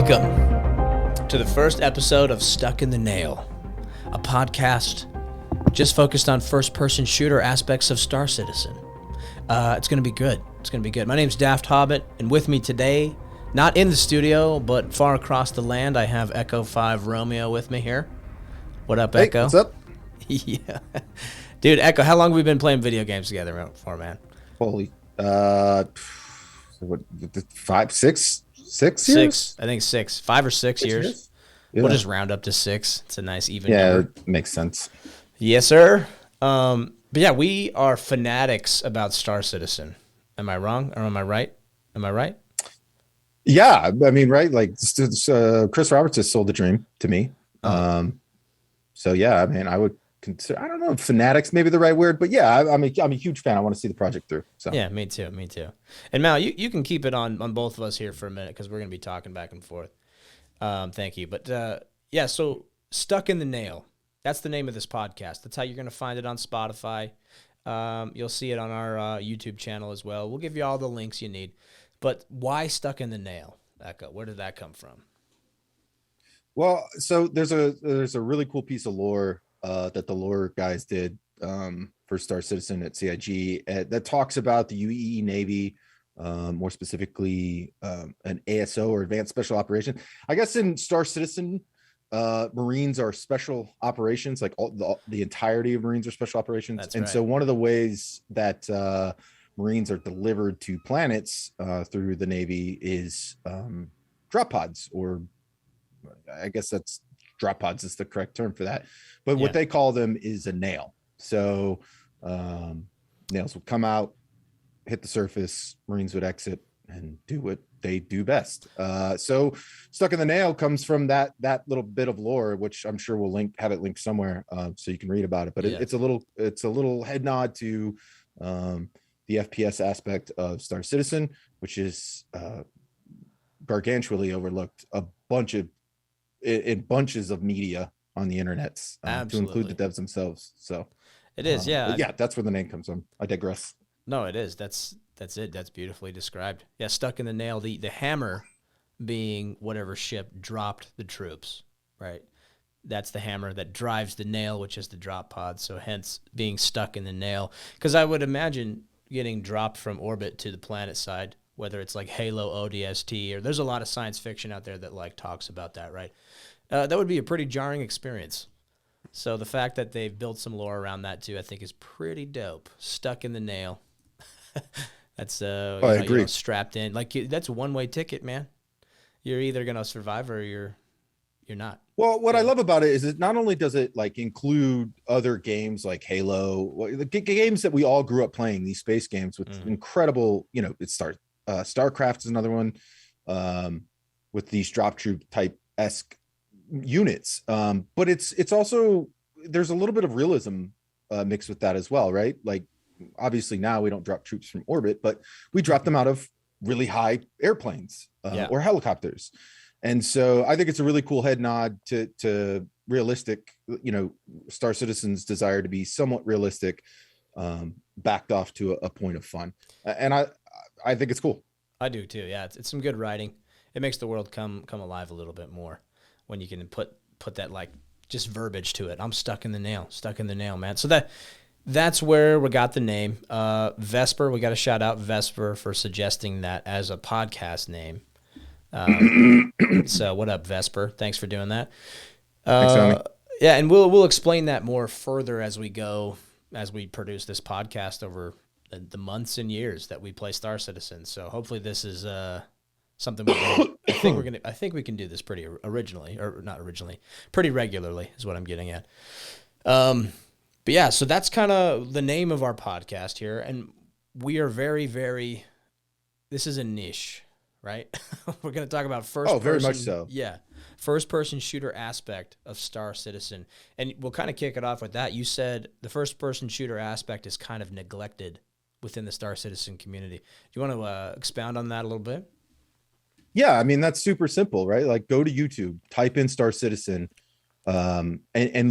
Welcome to the first episode of Stuck in the Nail, a podcast just focused on first-person shooter aspects of Star Citizen. It's going to be good. It's going to be good. My name's Daft, and with me today, not in the studio, but far across the land, I have Echo 5 Romeo with me here. What up, Hey, Echo? what's up? Yeah. Dude, Echo, how long have we been playing video games together for, man? Holy, what, 5, 6 years? Six. I think 6. 5 or 6 years. Yeah. We'll just round up to 6. It's a nice even Yeah, number. it makes sense. Yes, sir. But yeah, we are fanatics about Star Citizen. Am I wrong or am I right? Am I right? Yeah, I mean, right? Like, Chris Roberts has sold the dream to me. So yeah, I mean, I would consider, I don't know if fanatics maybe the right word, but yeah, I'm a huge fan. I want to see the project through. So Yeah, me too. And Mal, you can keep it on both of us here for a minute because we're going to be talking back and forth. Thank you. But yeah, so Stuck in the Nail. That's the name of this podcast. That's how you're going to find it on Spotify. You'll see it on our YouTube channel as well. We'll give you all the links you need. But why Stuck in the Nail, Echo? Where did that come from? well, so there's a really cool piece of lore that the lore guys did for Star Citizen at CIG that talks about the UEE Navy, more specifically an ASO or Advanced Special Operation. I guess in Star Citizen, Marines are special operations, like the entirety of Marines are special operations. That's and right. so one of the ways that Marines are delivered to planets through the Navy is drop pods, or I guess that's drop pods is the correct term for that. But Yeah. what they call them is a nail. So nails would come out, hit the surface, Marines would exit and do what they do best. So Stuck in the Nail comes from that little bit of lore, which I'm sure we'll have it linked somewhere so you can read about it. But Yeah. it's a little head nod to the FPS aspect of Star Citizen, which is gargantually overlooked in bunches of media on the internet, to include the devs themselves. So It is, yeah. but yeah, that's where the name comes from. I digress. No, it is. That's it. That's beautifully described. Yeah, Stuck in the Nail. The hammer being whatever ship dropped the troops, right? That's the hammer that drives the nail, which is the drop pod. So hence being stuck in the nail. Because I would imagine getting dropped from orbit to the planet side, whether it's like Halo ODST, or there's a lot of science fiction out there that like talks about that, right? That would be a pretty jarring experience. So the fact that they've built some lore around that too, I think is pretty dope. Stuck in the nail. That's I agree. strapped in. Like that's a one-way ticket, man. You're either gonna survive or you're not. Well, what I love about it is that not only does it like include other games like Halo, the games that we all grew up playing, these space games with incredible, it's StarCraft is another one with these drop troop type-esque units. But it's also, there's a little bit of realism mixed with that as well, right? Like obviously now we don't drop troops from orbit, but we drop them out of really high airplanes or helicopters. And so I think it's a really cool head nod to realistic, Star Citizen's desire to be somewhat realistic, backed off to a point of fun. And I think it's cool. I do too. Yeah, it's some good writing. It makes the world come alive a little bit more when you can put that like just verbiage to it. I'm stuck in the nail, man. So that's where we got the name. Vesper, we got to shout out Vesper for suggesting that as a podcast name. So what up, Vesper? Thanks for doing that. Thanks, Tony. Yeah, and we'll explain that more further as we go, as we produce this podcast over the months and years that we play Star Citizen. So hopefully this is something I think we can do this pretty originally, or not originally, pretty regularly is what I'm getting at. But yeah, so that's kind of the name of our podcast here, and we are very, very. This is a niche, right? We're going to talk about first. Oh, very much so. Yeah, first-person shooter aspect of Star Citizen, and we'll kind of kick it off with that. You said the first-person shooter aspect is kind of neglected within the Star Citizen community. Do you want to expound on that a little bit? Yeah, I mean, that's super simple, right? Like go to YouTube, type in Star Citizen, and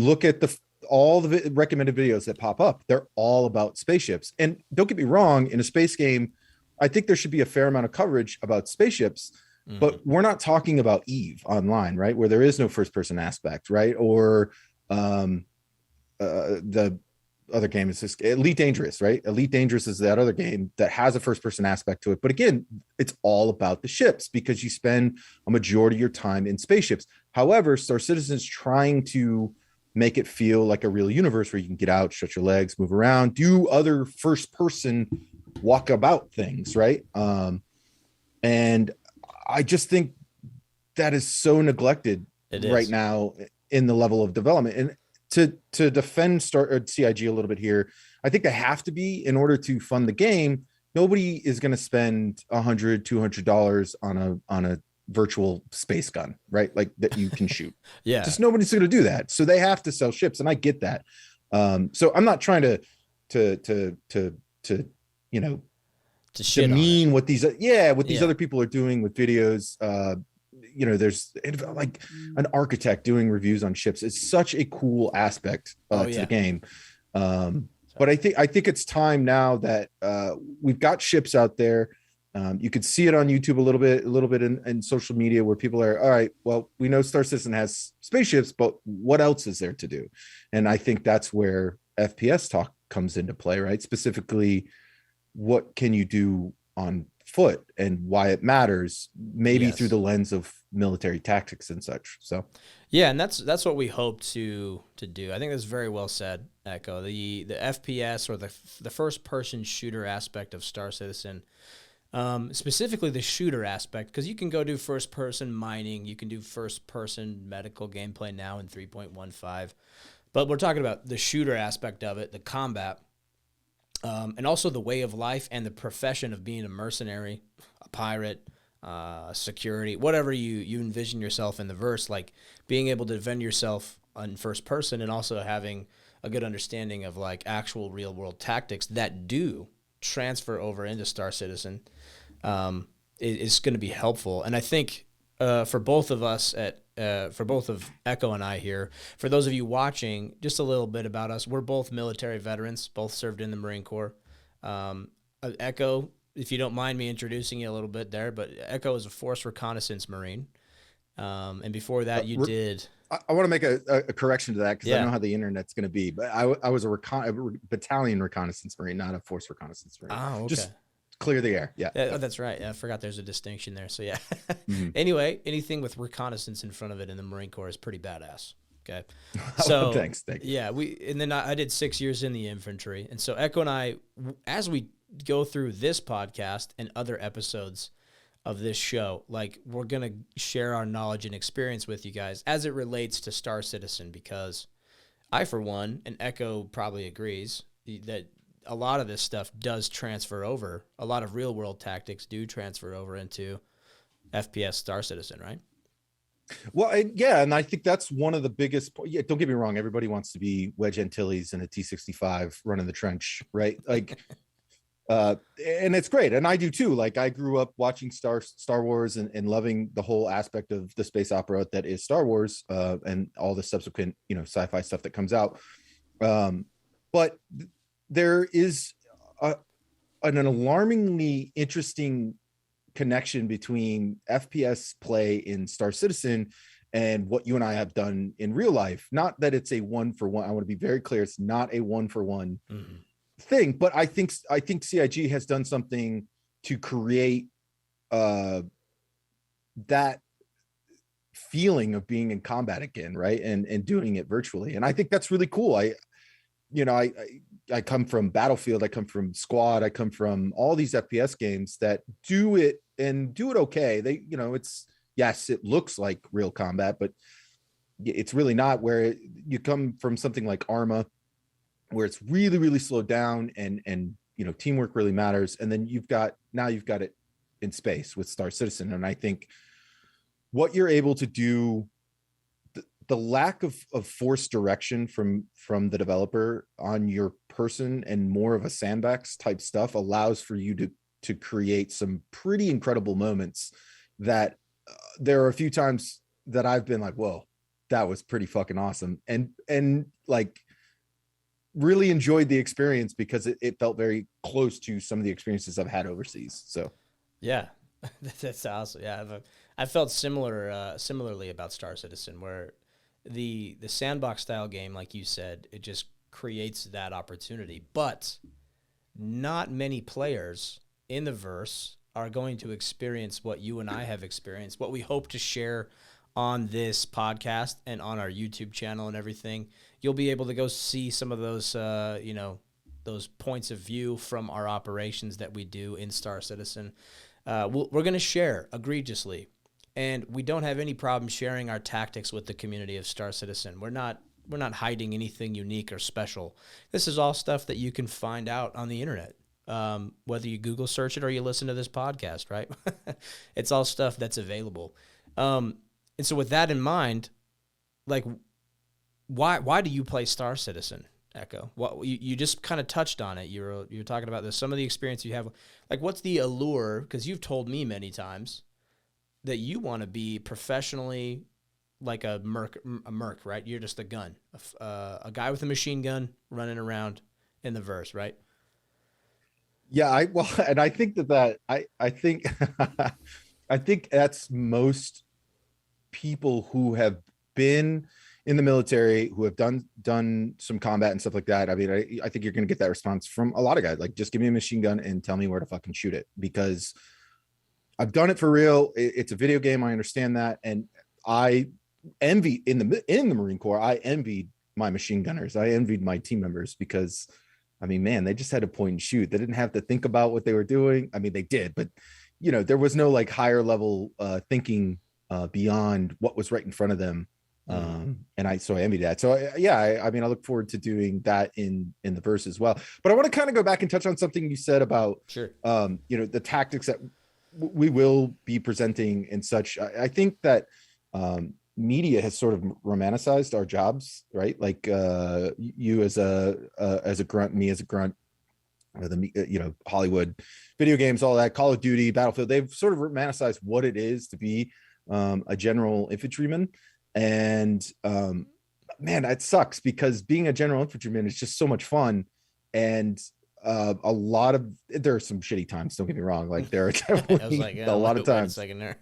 look at all the recommended videos that pop up. They're all about spaceships. And don't get me wrong, in a space game, I think there should be a fair amount of coverage about spaceships, Mm-hmm. But we're not talking about Eve Online, right? Where there is no first person aspect, right? Or the other game is this Elite Dangerous, right? Elite Dangerous is that other game that has a first person aspect to it. But again, it's all about the ships because you spend a majority of your time in spaceships. However, Star Citizen is trying to make it feel like a real universe where you can get out, stretch your legs, move around, do other first person walkabout things, right? And I just think that is so neglected right now in the level of development. And to defend CIG a little bit here, I think they have to be in order to fund the game. Nobody is going to spend $100-$200 on a virtual space gun, right? Like that you can shoot. Yeah, just nobody's going to do that. So they have to sell ships, and I get that. So I'm not trying to you know to shit demean on what these other people are doing with videos. There's like an architect doing reviews on ships. It's such a cool aspect to the game. But I think it's time now that we've got ships out there. You could see it on YouTube a little bit in social media where people are, all right, well, we know Star Citizen has spaceships, but what else is there to do? And I think that's where FPS talk comes into play, right? Specifically, what can you do on foot and why it matters, maybe through the lens of military tactics and such. So yeah, and that's what we hope to do. I think that's very well said, Echo. The FPS or the first person shooter aspect of Star Citizen, specifically the shooter aspect, because you can go do first person mining, you can do first person medical gameplay now in 3.15, but we're talking about the shooter aspect of it, the combat. And also the way of life and the profession of being a mercenary, a pirate, security, whatever you envision yourself in the verse, like being able to defend yourself in first person and also having a good understanding of like actual real world tactics that do transfer over into Star Citizen is going to be helpful. And I think for both of us for both of Echo and I here, for those of you watching, just a little bit about us. We're both military veterans, both served in the Marine Corps. Echo, if you don't mind me introducing you a little bit there, but Echo is a Force Reconnaissance Marine. And before that, you did... I want to make a correction to that because I know how the internet's going to be, but I was a battalion reconnaissance Marine, not a Force Reconnaissance Marine. Oh, okay. Just clear the air. Yeah. Oh, that's right. I forgot there's a distinction there. So yeah. Mm-hmm. Anyway, anything with reconnaissance in front of it in the Marine Corps is pretty badass. Okay. So thanks. Yeah, and then I did 6 years in the infantry. And so Echo and I, as we go through this podcast and other episodes of this show, like we're going to share our knowledge and experience with you guys as it relates to Star Citizen, because I, for one, and Echo probably agrees that a lot of this stuff does transfer over. A lot of real world tactics do transfer over into FPS Star Citizen, right? Well, and I think that's one of the biggest. Yeah, don't get me wrong. Everybody wants to be Wedge Antilles in a T-65 running the trench, right? Like, and it's great, and I do too. Like, I grew up watching Star Wars and loving the whole aspect of the space opera that is Star Wars, and all the subsequent sci-fi stuff that comes out. But there is an alarmingly interesting connection between FPS play in Star Citizen and what you and I have done in real life. Not that it's a 1-for-1. I want to be very clear. It's not a 1-for-1 thing, but I think CIG has done something to create that feeling of being in combat again, right? And doing it virtually. And I think that's really cool. I come from Battlefield, I come from Squad, I come from all these FPS games that do it okay. They, it looks like real combat, but it's really not. Where you come from something like Arma, where it's really, really slowed down and teamwork really matters. And then you've got it in space with Star Citizen. And I think what you're able to do, the lack of force direction from the developer on your person and more of a sandbox type stuff allows for you to create some pretty incredible moments that there are a few times that I've been like, whoa, that was pretty fucking awesome. And like really enjoyed the experience because it felt very close to some of the experiences I've had overseas. So yeah. That's awesome. Yeah, I felt similarly about Star Citizen, where the sandbox style game, like you said, it just creates that opportunity. But not many players in the verse are going to experience what you and I have experienced, what we hope to share on this podcast and on our YouTube channel and everything. You'll be able to go see some of those, those points of view from our operations that we do in Star Citizen. We're going to share egregiously, and we don't have any problem sharing our tactics with the community of Star Citizen. We're not hiding anything unique or special. This is all stuff that you can find out on the internet, whether you Google search it or you listen to this podcast, right? It's all stuff that's available. And so with that in mind, like, why do you play Star Citizen, Echo? What you just kind of touched on it. You're talking about this, some of the experience you have. Like, what's the allure? Because you've told me many times that you want to be professionally like a merc, right? You're just a gun, a guy with a machine gun running around in the verse, right? Yeah, and I think I think I think that's most people who have been in the military, who have done some combat and stuff like that. I mean, I think you're going to get that response from a lot of guys. Like, just give me a machine gun and tell me where to fucking shoot it, because I've done it for real. It's a video game. I understand that. And I envy in the Marine Corps. I envied my machine gunners. I envied my team members, because I mean, man, they just had to point and shoot. They didn't have to think about what they were doing. I mean, they did, but there was no like higher level thinking beyond what was right in front of them. And I envy that. So I mean, I look forward to doing that in the verse as well. But I want to kind of go back and touch on something you said about, sure, the tactics that we will be presenting and such. I think that media has sort of romanticized our jobs, right? Like you as a grunt, me as a grunt, Hollywood, video games, all that, Call of Duty, Battlefield. They've sort of romanticized what it is to be a general infantryman. And man, it sucks, because being a general infantryman is just so much fun. And there are some shitty times, don't get me wrong. Like, there are definitely a lot of times. Second there.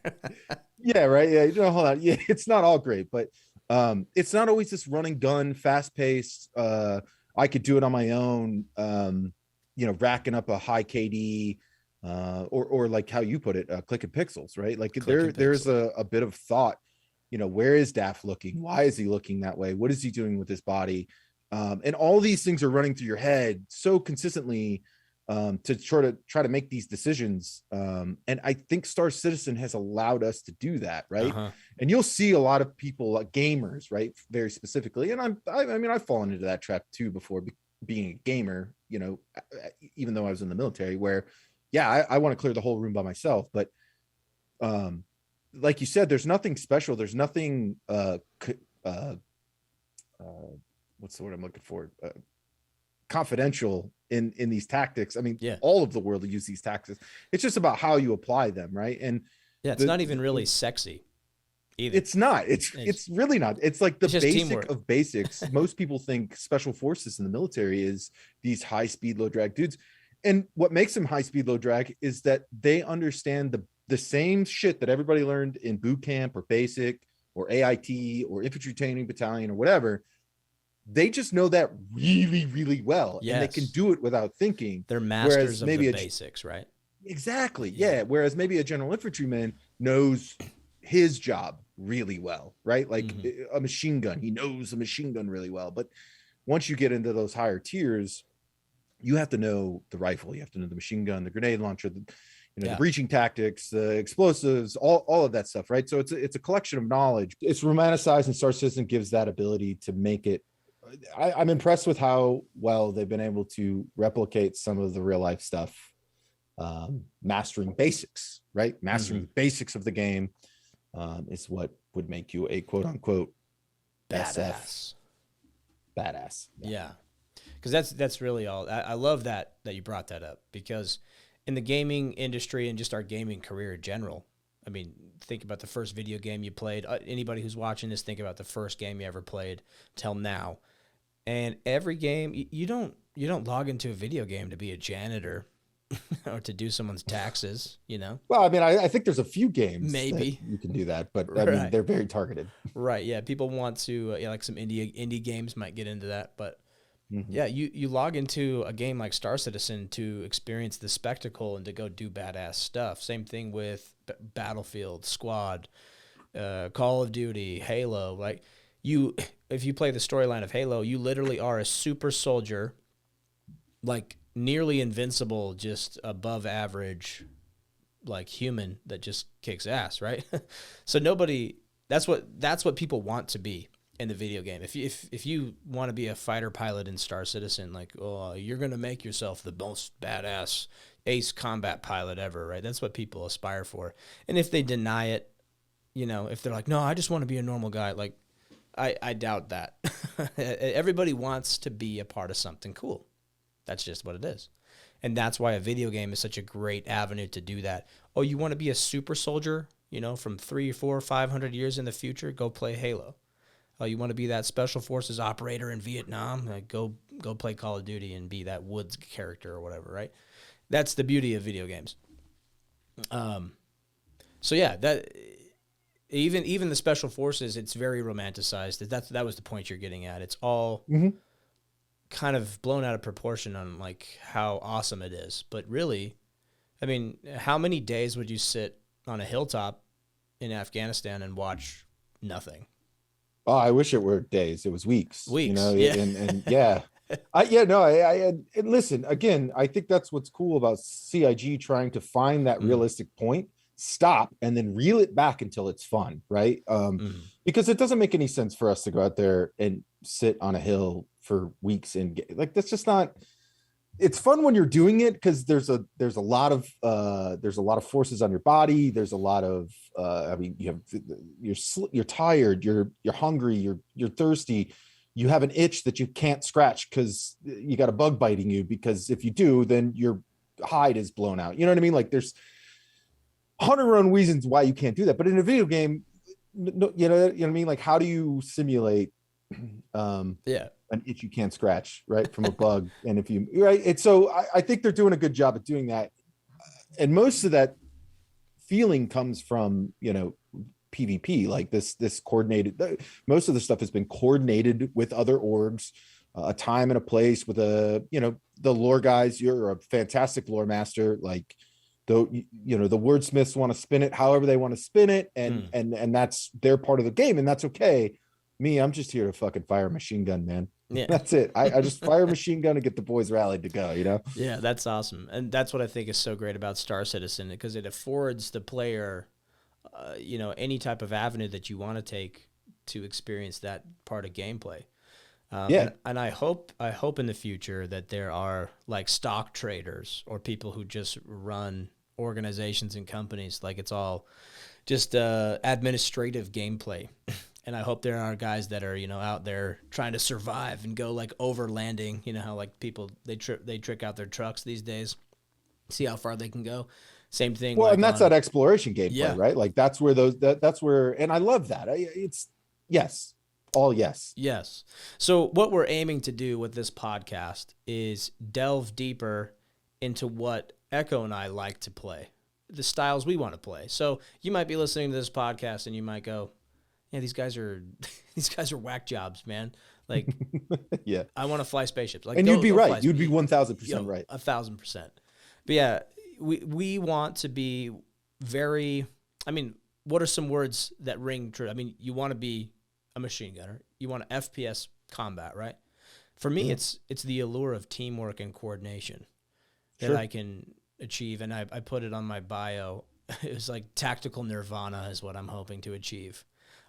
Yeah, right. Yeah, hold on. Yeah, it's not all great, but it's not always this running gun, fast paced. I could do it on my own. Racking up a high KD, or like how you put it, clicking pixels, right? Like, there's a bit of thought. Where is Daft looking? Why is he looking that way? What is he doing with his body? And all these things are running through your head so consistently to try to make these decisions. And I think Star Citizen has allowed us to do that, right? Uh-huh. And you'll see a lot of people, gamers, right, very specifically. And I've fallen into that trap too before, being a gamer. Even though I was in the military, where, yeah, I want to clear the whole room by myself, but like you said, there's nothing special. There's nothing what's the word I'm looking for? Confidential in these tactics. I mean, all of the world will use these tactics. It's just about how you apply them, right? And it's not even really sexy either. It's not. It's really not. It's like the basic teamwork of basics. Most people think special forces in the military is these high speed, low drag dudes. And what makes them high speed, low drag is that they understand the same shit that everybody learned in boot camp or basic or AIT or infantry training battalion or whatever. They just know that really, really well. Yes. And they can do it without thinking. They're masters of the basics, right? Exactly. Yeah. Whereas maybe a general infantryman knows his job really well, right? Like a machine gun, he knows a machine gun really well. But once you get into those higher tiers, you have to know the rifle, you have to know the machine gun, the grenade launcher, the breaching tactics, the explosives, all of that stuff, right? So it's a collection of knowledge. It's romanticized, and Star Citizen gives that ability to make it. I'm impressed with how well they've been able to replicate some of the real life stuff, mastering basics, right? Mastering the basics of the game is what would make you a quote unquote badass. Yeah. Because that's really all. I love that you brought that up, because in the gaming industry and just our gaming career in general, I mean, think about the first video game you played. Anybody who's watching this, think about the first game you ever played till now. And every game, you don't log into a video game to be a janitor or to do someone's taxes, Well, I mean, I think there's a few games that maybe. you can do that, but I mean, Right. they're very targeted. Right. Yeah. People want to, like some indie games might get into that, but Mhm. yeah, you log into a game like Star Citizen to experience the spectacle and to go do badass stuff. Same thing with Battlefield, Squad, Call of Duty, Halo. Like if you play the storyline of Halo, you literally are a super soldier, like nearly invincible, just above average, like human that just kicks ass, right? So that's what people want to be in the video game. If you want to be a fighter pilot in Star Citizen, like, oh, you're gonna make yourself the most badass ace combat pilot ever, right? That's what people aspire for. And if they deny it, if they're like, no, I just want to be a normal guy, like, I doubt that. Everybody wants to be a part of something cool. That's just what it is. And that's why a video game is such a great avenue to do that. Oh, you want to be a super soldier, from 3, 4, 500 years in the future? Go play Halo. Oh, you want to be that special forces operator in Vietnam? Like, go play Call of Duty and be that Woods character or whatever, right? That's the beauty of video games. So yeah, that even the special forces, it's very romanticized. That was the point you're getting at. It's all kind of blown out of proportion on like how awesome it is. But really, I mean, how many days would you sit on a hilltop in Afghanistan and watch nothing? Oh, I wish it were days. It was weeks. Yeah. And yeah. And listen, again, I think that's what's cool about CIG trying to find that realistic point, stop, and then reel it back until it's fun, right? Because it doesn't make any sense for us to go out there and sit on a hill for weeks and get, like, that's just not. It's fun when you're doing it because there's a lot of forces on your body. There's a lot of I mean, you're tired, you're hungry, you're thirsty. You have an itch that you can't scratch because you got a bug biting you, because if you do, then your hide is blown out. You know what I mean? Like, there's 100 reasons why you can't do that. But in a video game, you know what I mean? Like, how do you simulate an itch you can't scratch, right, from a bug? And if you, right, it's so I think they're doing a good job at doing that. And most of that feeling comes from, PvP, like this coordinated, most of the stuff has been coordinated with other orgs, a time and a place with the lore guys. You're a fantastic lore master. Like, the wordsmiths want to spin it however they want to spin it, and that's their part of the game, and that's okay. Me, I'm just here to fucking fire a machine gun, man. Yeah. That's it. I just fire a machine gun and get the boys rallied to go, Yeah, that's awesome. And that's what I think is so great about Star Citizen, because it affords the player, any type of avenue that you want to take to experience that part of gameplay. And I hope in the future that there are like stock traders or people who just run organizations and companies, like it's all just administrative gameplay. And I hope there are guys that are, out there trying to survive and go like overlanding, how like people, they trick out their trucks these days, see how far they can go. Same thing. Well, like, and that's that exploration gameplay, right? Like, that's where that's where, and I love that. It's yes. All yes. Yes. So what we're aiming to do with this podcast is delve deeper into what Echo and I like to play, the styles we want to play. So you might be listening to this podcast and you might go, yeah, these guys are whack jobs, man. Like, yeah, I want to fly spaceships. Like, and you'd be right. You'd be 1,000% right. 1,000%. But yeah, we want to be very. I mean, what are some words that ring true? I mean, you want to be a machine gunner. You want FPS combat, right? For me, it's the allure of teamwork and coordination that I can achieve, and I put it on my bio. It was like tactical nirvana is what I'm hoping to achieve.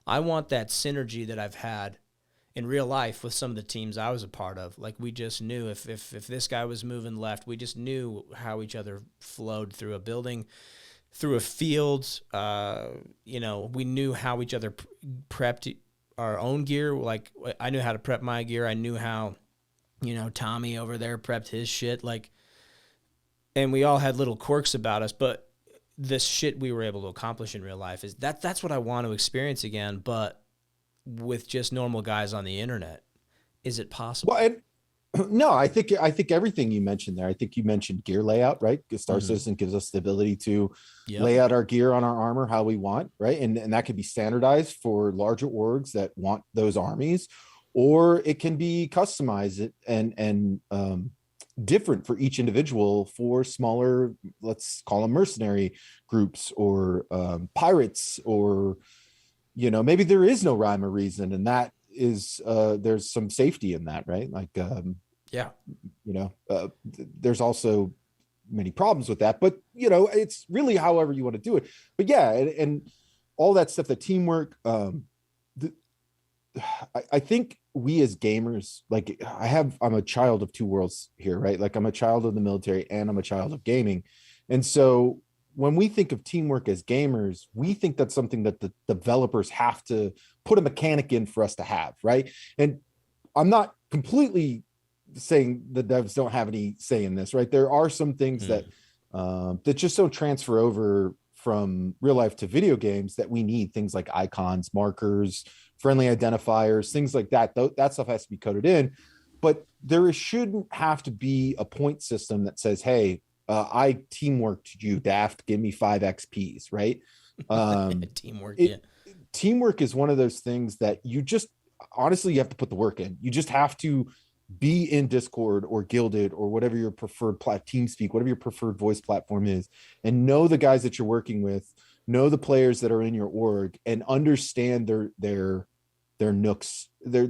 I want that synergy that I've had in real life with some of the teams I was a part of. Like, we just knew if this guy was moving left, we just knew how each other flowed through a building, through a field. We knew how each other prepped our own gear. Like, I knew how to prep my gear. I knew how, Tommy over there prepped his shit. Like, and we all had little quirks about us, but this shit we were able to accomplish in real life is that's what I want to experience again, but with just normal guys on the internet. Is it possible? Well, No, I think everything you mentioned there. I think you mentioned gear layout, right? Because Star Mm-hmm. Citizen gives us the ability to Yep. lay out our gear on our armor how we want, right? And that could be standardized for larger orgs that want those armies, or it can be customized and different for each individual for smaller, let's call them mercenary groups or pirates, or maybe there is no rhyme or reason, and that is there's some safety in that, right? Like Yeah. there's also many problems with that, but it's really however you want to do it. But yeah, and all that stuff, the teamwork, the, I think we as gamers, like I'm a child of two worlds here, right? Like I'm a child of the military and I'm a child of gaming. And so when we think of teamwork as gamers, we think that's something that the developers have to put a mechanic in for us to have, right? And I'm not completely saying the devs don't have any say in this, right? There are some things that just don't transfer over from real life to video games that we need, things like icons, markers, friendly identifiers, things like that. That stuff has to be coded in, but there shouldn't have to be a point system that says, hey, I teamworked you, Daft, give me 5 XPs, right? Teamwork. Yeah. it Teamwork is one of those things that you just honestly you have to put the work in. You just have to be in Discord or Guilded or whatever your preferred TeamSpeak, whatever your preferred voice platform is, and know the guys that you're working with, know the players that are in your org, and understand their nooks, their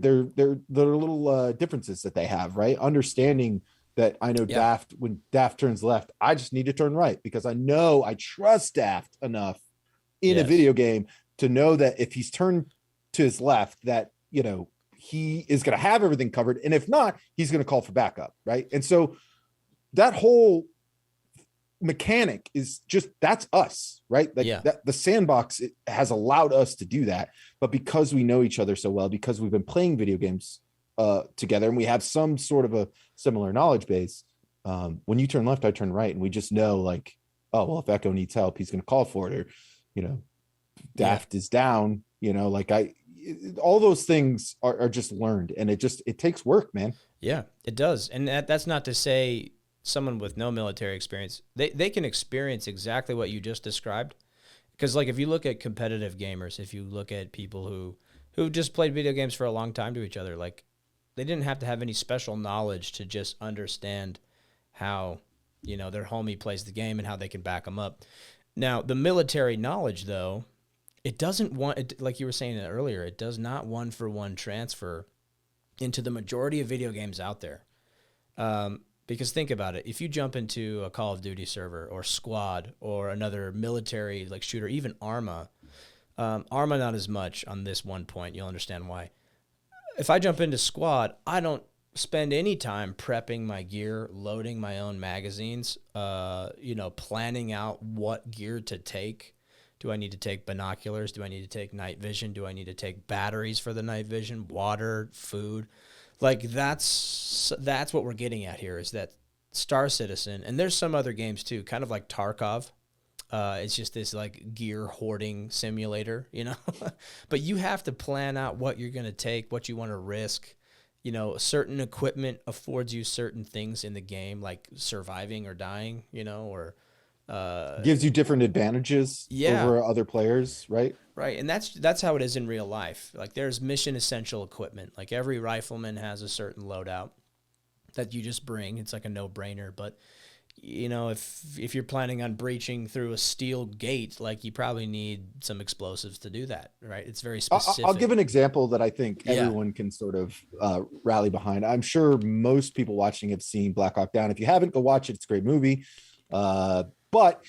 little differences that they have, right? Understanding that I know Yeah. Daft, when Daft turns left, I just need to turn right because I know I trust Daft enough in a Yes. video game to know that if he's turned to his left, that he is going to have everything covered, and if not, he's going to call for backup, right? And so that whole mechanic is just that's us, right? Like Yeah. that the sandbox has allowed us to do that, but because we know each other so well, because we've been playing video games together, and we have some sort of a similar knowledge base, when you turn left, I turn right, and we just know, like, oh well, if Echo needs help, he's going to call for it, or Yeah. Daft is down, like all those things are just learned, and it takes work, man. Yeah, it does. And that's not to say someone with no military experience, they can experience exactly what you just described. Because like if you look at competitive gamers, if you look at people who just played video games for a long time to each other, like they didn't have to have any special knowledge to just understand how, their homie plays the game and how they can back them up. Now, the military knowledge though, it doesn't want it, like you were saying earlier, it does not one for one transfer into the majority of video games out there. Because think about it, if you jump into a Call of Duty server or Squad or another military like shooter, even Arma not as much on this one point. You'll understand why. If I jump into Squad, I don't spend any time prepping my gear, loading my own magazines, planning out what gear to take. Do I need to take binoculars? Do I need to take night vision? Do I need to take batteries for the night vision? Water, food? Like that's what we're getting at here is that Star Citizen, and there's some other games too, kind of like Tarkov. It's just this like gear hoarding simulator. But you have to plan out what you're going to take, what you want to risk. Certain equipment affords you certain things in the game, like surviving or dying, or Gives you different advantages yeah, over other players, right? right. And that's how it is in real life. Like there's mission essential equipment. Like every rifleman has a certain loadout that you just bring. It's like a no-brainer, but if you're planning on breaching through a steel gate, like you probably need some explosives to do that, right? It's very I'll give specific. an example that I think Yeah. everyone can sort of rally behind. I'm sure most people watching have seen Black Hawk Down. If you haven't, go watch it. It's a great movie. But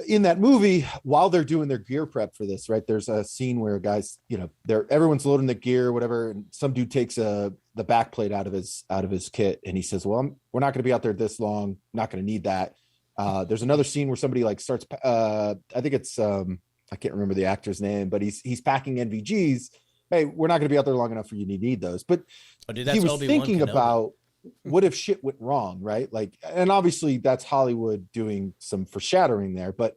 in that movie, while they're doing their gear prep for this, right, there's a scene where guys, everyone's loading the gear, whatever, and some dude takes the back plate out of his kit, and he says, "Well, we're not going to be out there this long. Not going to need that." There's another scene where somebody like starts. I think it's I can't remember the actor's name, but he's packing NVGs. Hey, we're not going to be out there long enough for you to need those. But Oh, dude, he that's was Obi-Wan thinking Kenobi. about what if shit went wrong, right? Like, and obviously that's Hollywood doing some foreshadowing there, but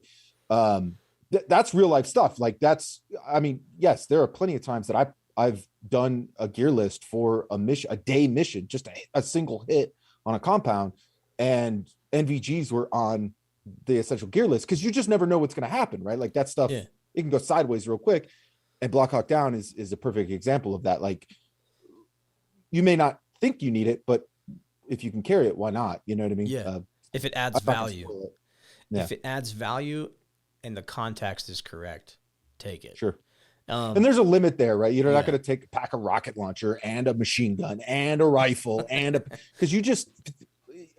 that's real life stuff. Like I mean, yes, there are plenty of times that I've done a gear list for a mission, a day mission, just a single hit on a compound, and NVGs were on the essential gear list because you just never know what's going to happen, right? Like that stuff, Yeah. it can go sideways real quick. And Block Hawk Down is a perfect example of that. Like you may not think you need it, but if you can carry it, why not? You know what I mean? Yeah. If it adds value, yeah. if it adds value and the context is correct, take it. Sure. And there's a limit there, right? You're not going to pack a rocket launcher and a machine gun and a rifle and because you just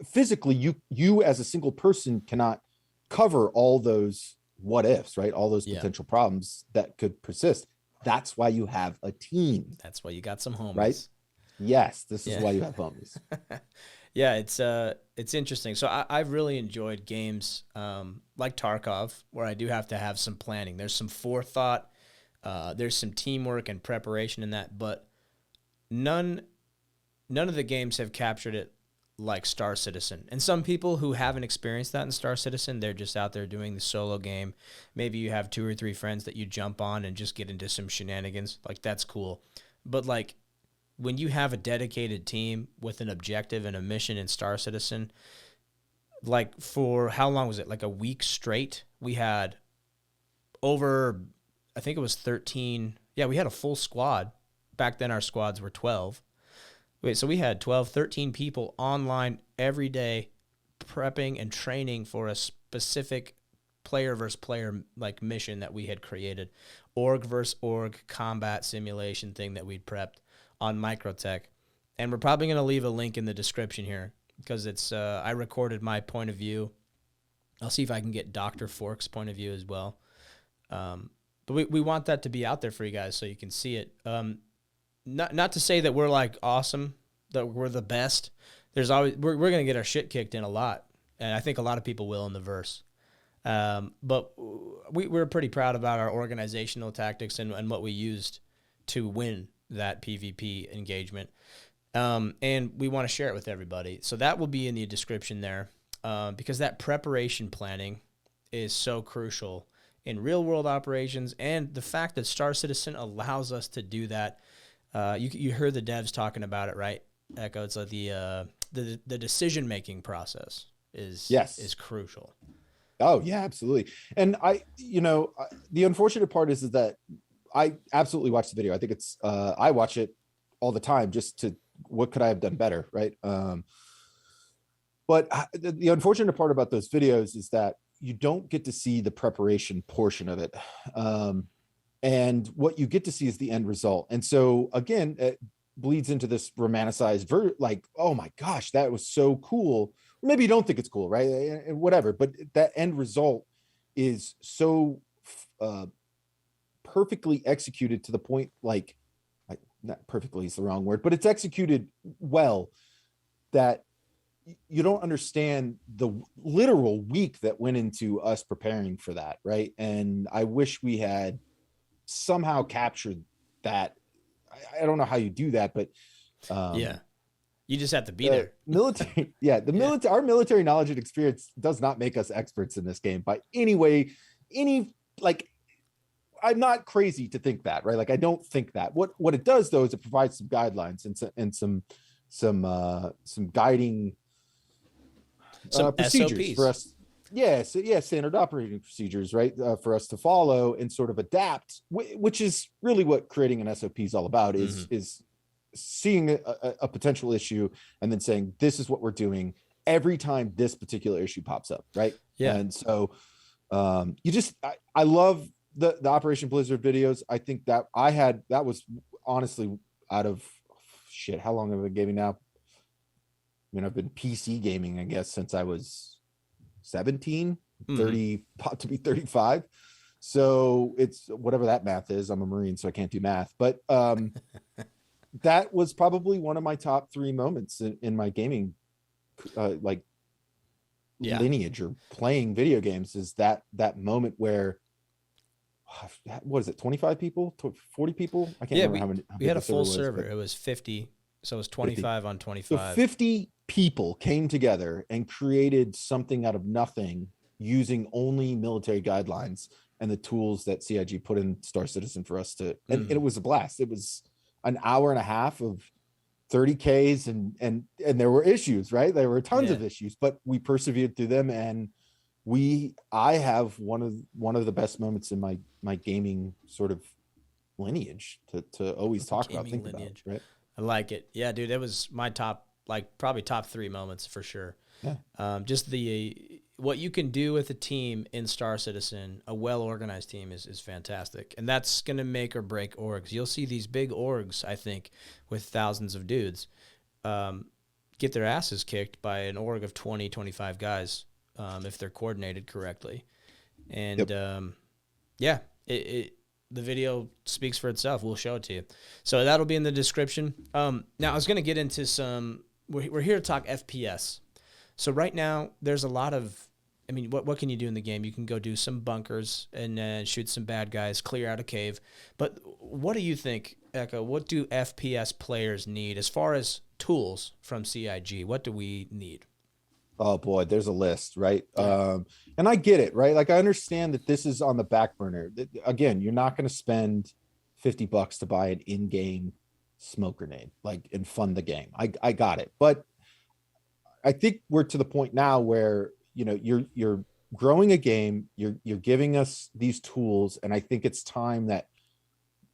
physically, you as a single person cannot cover all those what ifs, right? All those potential problems that could persist. That's why you have a team. That's why you got some homies. Right? Yes, this is why you have homies. Yeah, it's interesting. So I've really enjoyed games like Tarkov, where I do have to have some planning. There's some forethought. There's some teamwork and preparation in that, but none of the games have captured it like Star Citizen. And some people who haven't experienced that in Star Citizen, they're just out there doing the solo game. Maybe you have 2 or 3 friends that you jump on and just get into some shenanigans. Like, that's cool. But like, when you have a dedicated team with an objective and a mission in Star Citizen, like for how long was it? Like a week straight, we had over, I think it was 13. Yeah, we had a full squad. Back then our squads were 12. Wait, so we had 12, 13 people online every day prepping and training for a specific player versus player like mission that we had created. Org versus org combat simulation thing that we'd prepped on Microtech. And we're probably going to leave a link in the description here because it's I recorded my point of view. I'll see if I can get Dr. Fork's point of view as well. But we want that to be out there for you guys so you can see it. Not to say that we're like awesome, that we're the best. There's always we're going to get our shit kicked in a lot, and I think a lot of people will in the verse. But we're pretty proud about our organizational tactics and what we used to win that PvP engagement. And we want to share it with everybody. So that will be in the description there, because that preparation planning is so crucial in real world operations, and the fact that Star Citizen allows us to do that. You heard the devs talking about it, right? Echo. It's like the decision making process is crucial. Oh yeah, absolutely. And the unfortunate part is that I absolutely watched the video. I think it's I watch it all the time just to what could I have done better, right? But the unfortunate part about those videos is that you don't get to see the preparation portion of it. And what you get to see is the end result. And so again, it bleeds into this romanticized like, oh my gosh, that was so cool. Maybe you don't think it's cool, right? Whatever, but that end result is so perfectly executed to the point, like not perfectly is the wrong word, but it's executed well that you don't understand the literal week that went into us preparing for that, right? And I wish we had somehow captured that. I don't know how you do that, but you just have to be there. Military, our military knowledge and experience does not make us experts in this game by any way. I'm not crazy to think that, right? Like I don't think that. What it does though is it provides some guidelines and some guiding procedures SOPs for us. Standard operating procedures, right? For us to follow and sort of adapt, which is really what creating an SOP is all about, is seeing a potential issue and then saying, this is what we're doing every time this particular issue pops up, right? Yeah. And so I love the Operation Blizzard videos. I think that that was honestly out of shit. How long have I been gaming now? I mean, I've been PC gaming, I guess, since I was 17, 30, about to be 35. So it's whatever that math is. I'm a Marine, so I can't do math. But that was probably one of my top 3 moments in my gaming lineage or playing video games, is that moment where, what is it, 25 people, 40 people? I can't remember how many. We had a full server. It was 50. So it was 25 on 25. So 50 people came together and created something out of nothing using only military guidelines and the tools that CIG put in Star Citizen for us to, and it was a blast. It was an hour and a half of 30Ks and there were issues, right? There were tons of issues, but we persevered through them. And I have one of the best moments in my gaming sort of lineage to always talk about, think lineage. About, right? I like it. Yeah, dude, it was my top, like probably top 3 moments for sure. Yeah. Just what you can do with a team in Star Citizen, a well-organized team is fantastic. And that's going to make or break orgs. You'll see these big orgs, I think, with thousands of dudes, get their asses kicked by an org of 20, 25 guys, if they're coordinated correctly. And, the video speaks for itself. We'll show it to you. So that'll be in the description. Now, I was going to get into we're here to talk FPS. So right now, there's a lot of, I mean, what can you do in the game? You can go do some bunkers and shoot some bad guys, clear out a cave. But what do you think, Echo? What do FPS players need as far as tools from CIG? What do we need? Oh boy, there's a list, right? Yeah. And I get it, right? Like I understand that this is on the back burner. Again, you're not going to spend $50 to buy an in-game smoke grenade, like, and fund the game. I got it, but I think we're to the point now where, you know, you're growing a game, you're giving us these tools, and I think it's time that,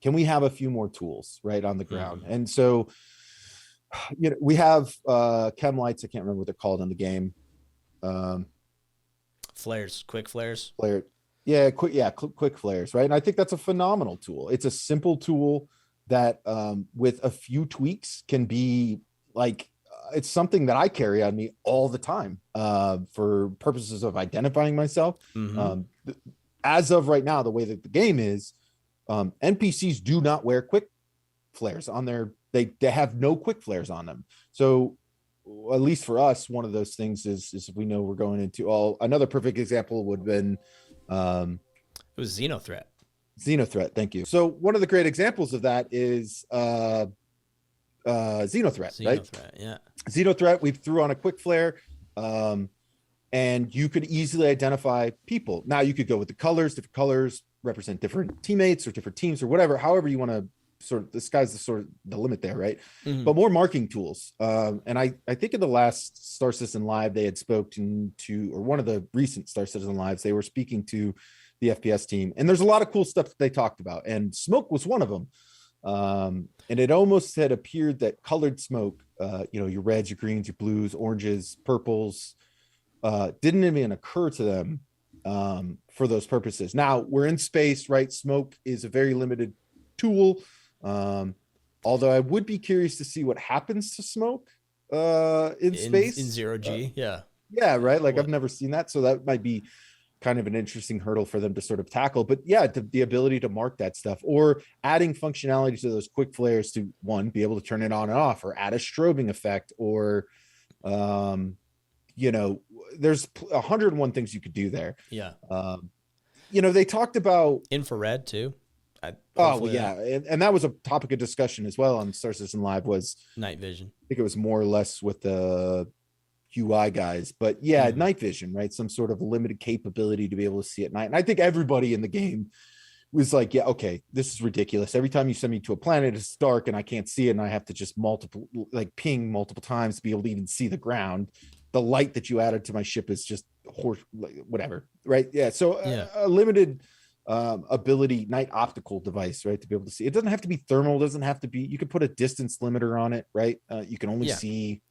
can we have a few more tools right on the ground? And so, you know, we have chem lights. I can't remember what they're called in the game. Flares, quick flares. Quick flares, right? And I think that's a phenomenal tool. It's a simple tool that with a few tweaks can be like, it's something that I carry on me all the time for purposes of identifying myself. As of right now, the way that the game is, NPCs do not wear quick flares on their, they have no quick flares on them. So at least for us, one of those things is we know we're going into another perfect example would have been it was Xenothreat. Thank you. So one of the great examples of that is Xenothreat, right? Yeah. Xenothreat, we threw on a quick flare, and you could easily identify people. Now you could go with the colors. Different colors represent different teammates or different teams or whatever. However you want to sort of, the sky's the limit there, right? But more marking tools. And I think in the last Star Citizen Live, they had spoken to, or one of the recent Star Citizen Lives, they were speaking to the FPS team. And there's a lot of cool stuff that they talked about. And smoke was one of them. And it almost had appeared that colored smoke, you know, your reds, your greens, your blues, oranges, purples, didn't even occur to them for those purposes. Now we're in space, right? Smoke is a very limited tool. Although I would be curious to see what happens to smoke in space. In zero G, yeah, right? Like I've never seen that. So that might be kind of an interesting hurdle for them to sort of tackle. But yeah, the ability to mark that stuff, or adding functionality to those quick flares to, one, be able to turn it on and off, or add a strobing effect, or you know, there's 101 things you could do there. Yeah. You know, they talked about infrared too. And that was a topic of discussion as well on Star Citizen Live, was night vision. I think it was more or less with the UI guys, but yeah, night vision, right? Some sort of limited capability to be able to see at night. And I think everybody in the game was like, yeah, okay, this is ridiculous. Every time you send me to a planet, it's dark and I can't see it, and I have to just ping multiple times to be able to even see the ground. The light that you added to my ship is just whatever, right? Yeah. So a limited ability night optical device, right, to be able to see. It doesn't have to be thermal, doesn't have to be, you could put a distance limiter on it, right? You can only see,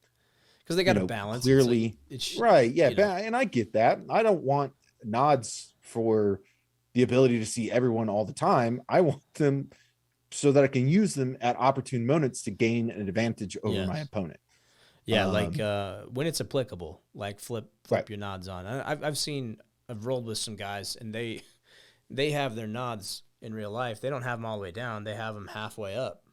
because they got to balance clearly, right? Yeah, and I get that. I don't want nods for the ability to see everyone all the time. I want them so that I can use them at opportune moments to gain an advantage over my opponent. Yeah, like when it's applicable, like flip your nods on. I've rolled with some guys, and they have their nods in real life. They don't have them all the way down. They have them halfway up.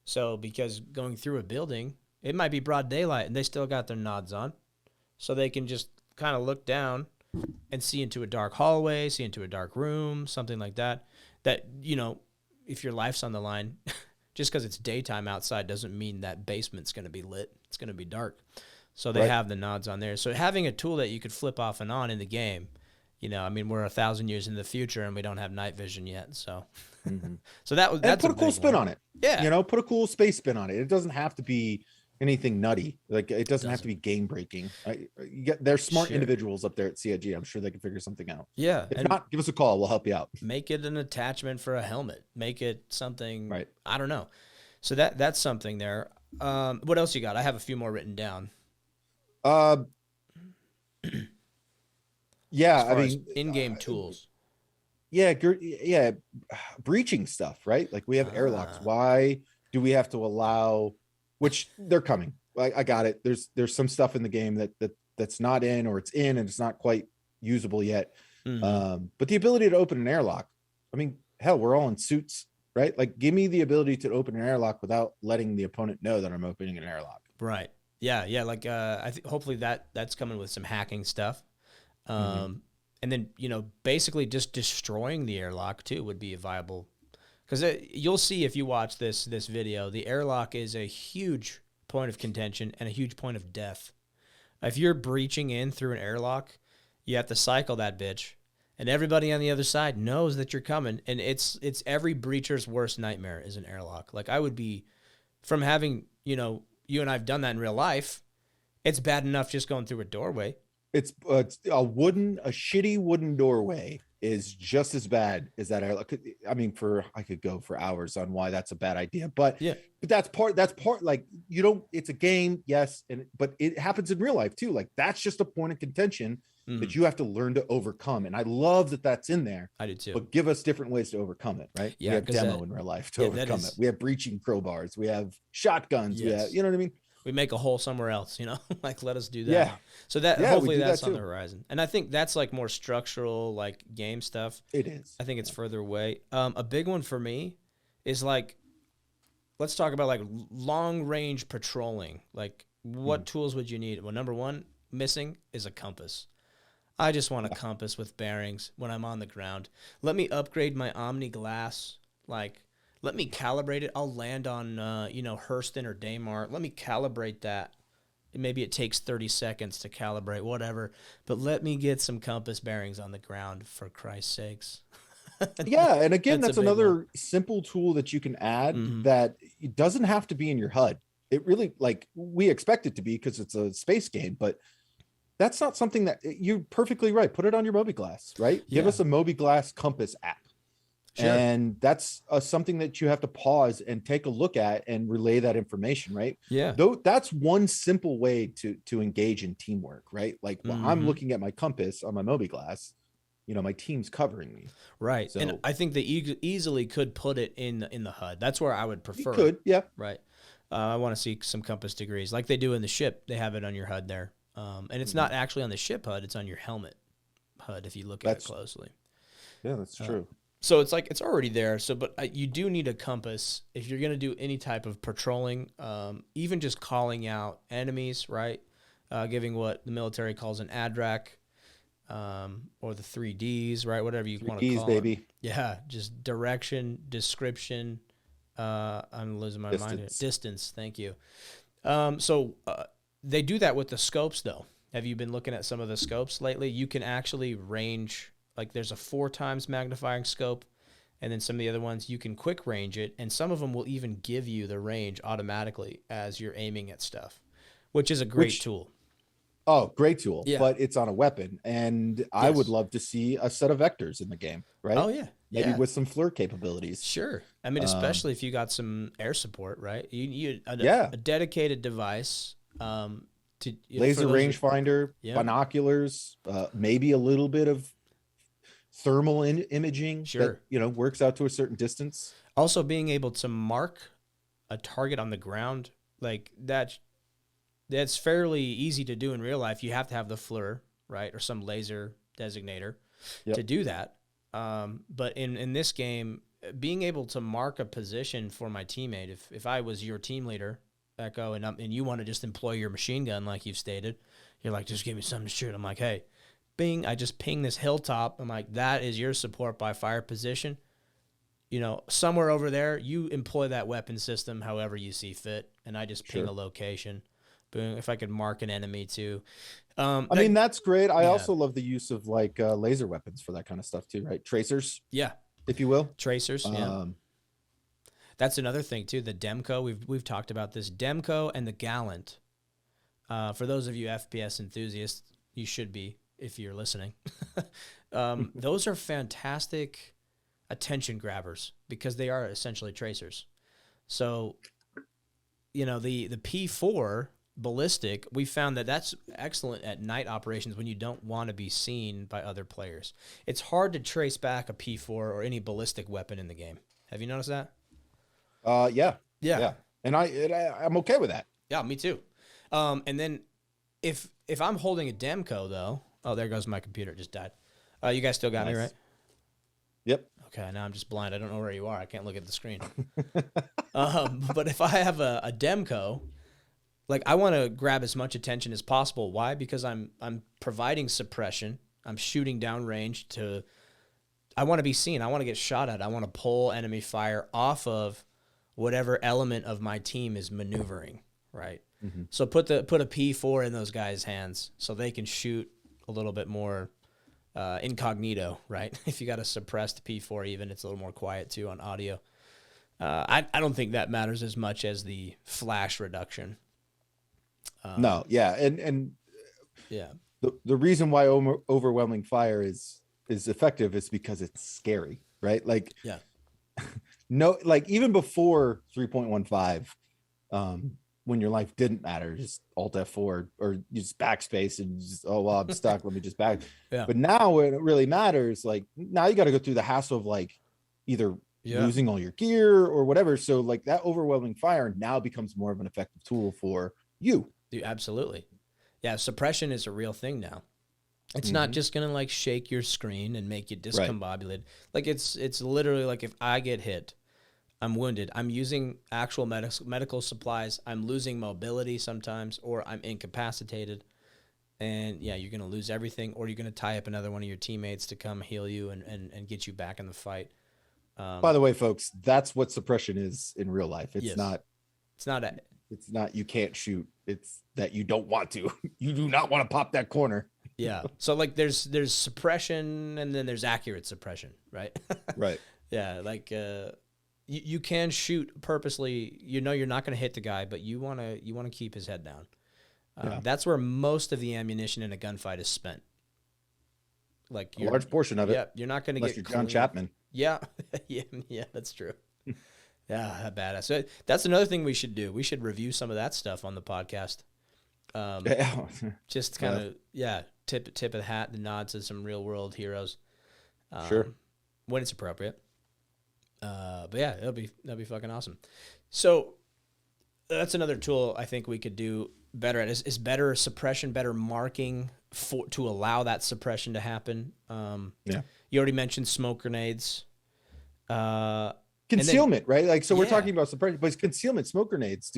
So because going through a building, it might be broad daylight, and they still got their nods on. So they can just kind of look down and see into a dark hallway, see into a dark room, something like that. That, you know, if your life's on the line, just because it's daytime outside doesn't mean that basement's going to be lit. It's going to be dark. So they have the nods on there. So having a tool that you could flip off and on in the game You know, I mean, we're 1,000 years in the future and we don't have night vision yet. So, Mm-hmm. so that's put a cool spin on it. Yeah. You know, put a cool space spin on it. It doesn't have to be anything nutty. Like it doesn't have to be game breaking. There's smart individuals up there at CIG. I'm sure they can figure something out. Yeah. If not, give us a call. We'll help you out. Make it an attachment for a helmet. Make it something. Right. I don't know. So that's something there. What else you got? I have a few more written down. Yeah, I mean, in-game tools. Yeah, breaching stuff, right? Like we have airlocks. Why do we have to allow? Which they're coming. I got it. There's some stuff in the game that's not in, or it's in and it's not quite usable yet. Mm-hmm. But the ability to open an airlock. I mean, hell, we're all in suits, right? Like, give me the ability to open an airlock without letting the opponent know that I'm opening an airlock. Right. Yeah. Like I think hopefully that's coming with some hacking stuff. And then, you know, basically just destroying the airlock too would be a viable, because you'll see if you watch this video, the airlock is a huge point of contention and a huge point of death. If you're breaching in through an airlock, you have to cycle that bitch, and everybody on the other side knows that you're coming, and it's every breacher's worst nightmare is an airlock. Like, I would be, from having, you know, you and I've done that in real life, it's bad enough just going through a doorway. It's a shitty wooden doorway is just as bad as that airlock. I mean, I could go for hours on why that's a bad idea, but yeah, but that's part, like, you don't, it's a game. Yes. But it happens in real life too. Like, that's just a point of contention that you have to learn to overcome. And I love that that's in there. I do too. But give us different ways to overcome it. Right. Yeah. We have demo in real life to overcome it. We have breaching crowbars. We have shotguns. Yes. We have, you know what I mean? We make a hole somewhere else, you know, like, let us do that. Yeah. So hopefully that's on the horizon. And I think that's like more structural, like, game stuff. It is. I think it's further away. A big one for me is, like, let's talk about, like, long range patrolling. Like, what tools would you need? Well, number one missing is a compass. I just want a compass with bearings when I'm on the ground. Let me upgrade my Omni glass. Like, let me calibrate it. I'll land on, Hurston or Daymar. Let me calibrate that. Maybe it takes 30 seconds to calibrate, whatever. But let me get some compass bearings on the ground, for Christ's sakes. Yeah, and again, that's another simple tool that you can add that it doesn't have to be in your HUD. It really, like, we expect it to be because it's a space game, but that's not something that, you're perfectly right. Put it on your mobiGlass, right? Yeah. Give us a mobiGlass compass app. Sure. And that's something that you have to pause and take a look at and relay that information, right? Yeah. Though that's one simple way to engage in teamwork, right? Like, while I'm looking at my compass on my mobiGlass, you know, my team's covering me. Right. So, and I think they easily could put it in the HUD. That's where I would prefer. You could, yeah. Right. I want to see some compass degrees like they do in the ship. They have it on your HUD there. And it's not actually on the ship HUD. It's on your helmet HUD if you look at it closely. Yeah, that's true. So it's like, it's already there. So, but you do need a compass if you're going to do any type of patrolling, even just calling out enemies, right? Giving what the military calls an ADRAC, or the 3Ds, right? Whatever you want to call it. Baby. Yeah. Just direction, description. I'm losing my mind here. Distance. Thank you. So they do that with the scopes though. Have you been looking at some of the scopes lately? You can actually range. Like, there's a 4 times magnifying scope, and then some of the other ones you can quick range it, and some of them will even give you the range automatically as you're aiming at stuff, which is a great tool. Oh, great tool. Yeah. But it's on a weapon, and I would love to see a set of vectors in the game, right? Oh, yeah. Maybe with some FLIR capabilities. Sure. I mean, especially if you got some air support, right? You need a dedicated device. Laser rangefinder, binoculars, maybe a little bit of thermal imaging that, you know, works out to a certain distance. Also, being able to mark a target on the ground, like that's fairly easy to do in real life. You have to have the FLIR, right, or some laser designator to do that. But in this game, being able to mark a position for my teammate, if I was your team leader, Echo, and you want to just employ your machine gun like you've stated, you're like, just give me something to shoot. I'm like, hey, bing, I just ping this hilltop. I'm like, that is your support by fire position. You know, somewhere over there, you employ that weapon system however you see fit, and I just ping a location. Boom. If I could mark an enemy too. I mean, that's great. I yeah. also love the use of like laser weapons for that kind of stuff too, right? Tracers, Yeah. if you will. Tracers. Yeah. That's another thing too. The Demco. We've talked about this. Demco and the Gallant. For those of you FPS enthusiasts, you should be if you're listening. Those are fantastic attention grabbers because they are essentially tracers. So, you know, the P4 ballistic, we found that that's excellent at night operations when you don't want to be seen by other players. It's hard to trace back a P4 or any ballistic weapon in the game. Have you noticed that? Yeah. And I'm okay with that. Yeah, me too. And then if I'm holding a Demco though, oh, there goes my computer. It just died. You guys still got me, right? Yep. Okay, now I'm just blind. I don't know where you are. I can't look at the screen. But if I have a Demco, like I want to grab as much attention as possible. Why? Because I'm providing suppression. I'm shooting downrange to. I want to be seen. I want to get shot at. I want to pull enemy fire off of whatever element of my team is maneuvering. Right. Mm-hmm. So put a P4 in those guys' hands so they can shoot a little bit more incognito. Right. If you got a suppressed P4, even it's a little more quiet too on audio. I don't think that matters as much as the flash reduction. No, yeah, and yeah, the reason why overwhelming fire is effective is because it's scary, right? Like, yeah, no, like even before 3.15, when your life didn't matter, just Alt F4 or you just backspace and just, oh well, I'm stuck. Let me just back. Yeah. But now when it really matters, like now you got to go through the hassle of like either losing all your gear or whatever. So like that overwhelming fire now becomes more of an effective tool for you. Dude, absolutely. Yeah, suppression is a real thing now. It's not just gonna like shake your screen and make you discombobulated. Right. Like it's literally like if I get hit, I'm wounded, I'm using actual medical supplies, I'm losing mobility sometimes, or I'm incapacitated. And yeah, you're gonna lose everything, or you're gonna tie up another one of your teammates to come heal you and get you back in the fight. By the way, folks, that's what suppression is in real life. It's not. It's not you can't shoot. It's that you don't want to. You do not want to pop that corner. Yeah. So like there's suppression and then there's accurate suppression, right? Right. Yeah. Like you can shoot purposely. You know you're not going to hit the guy, but you want to keep his head down. That's where most of the ammunition in a gunfight is spent. Like a large portion of it. Yeah. You're not going to get you're John Chapman. Yeah. Yeah. That's true. Yeah, badass. So that's another thing we should do. We should review some of that stuff on the podcast. Just kind of tip of the hat, the nod to some real world heroes. Sure. When it's appropriate. But yeah, that'll be fucking awesome. So that's another tool I think we could do better at is better suppression, better marking to allow that suppression to happen. You already mentioned smoke grenades. Concealment, right? Like, so we're talking about suppression, but it's concealment. Smoke grenades,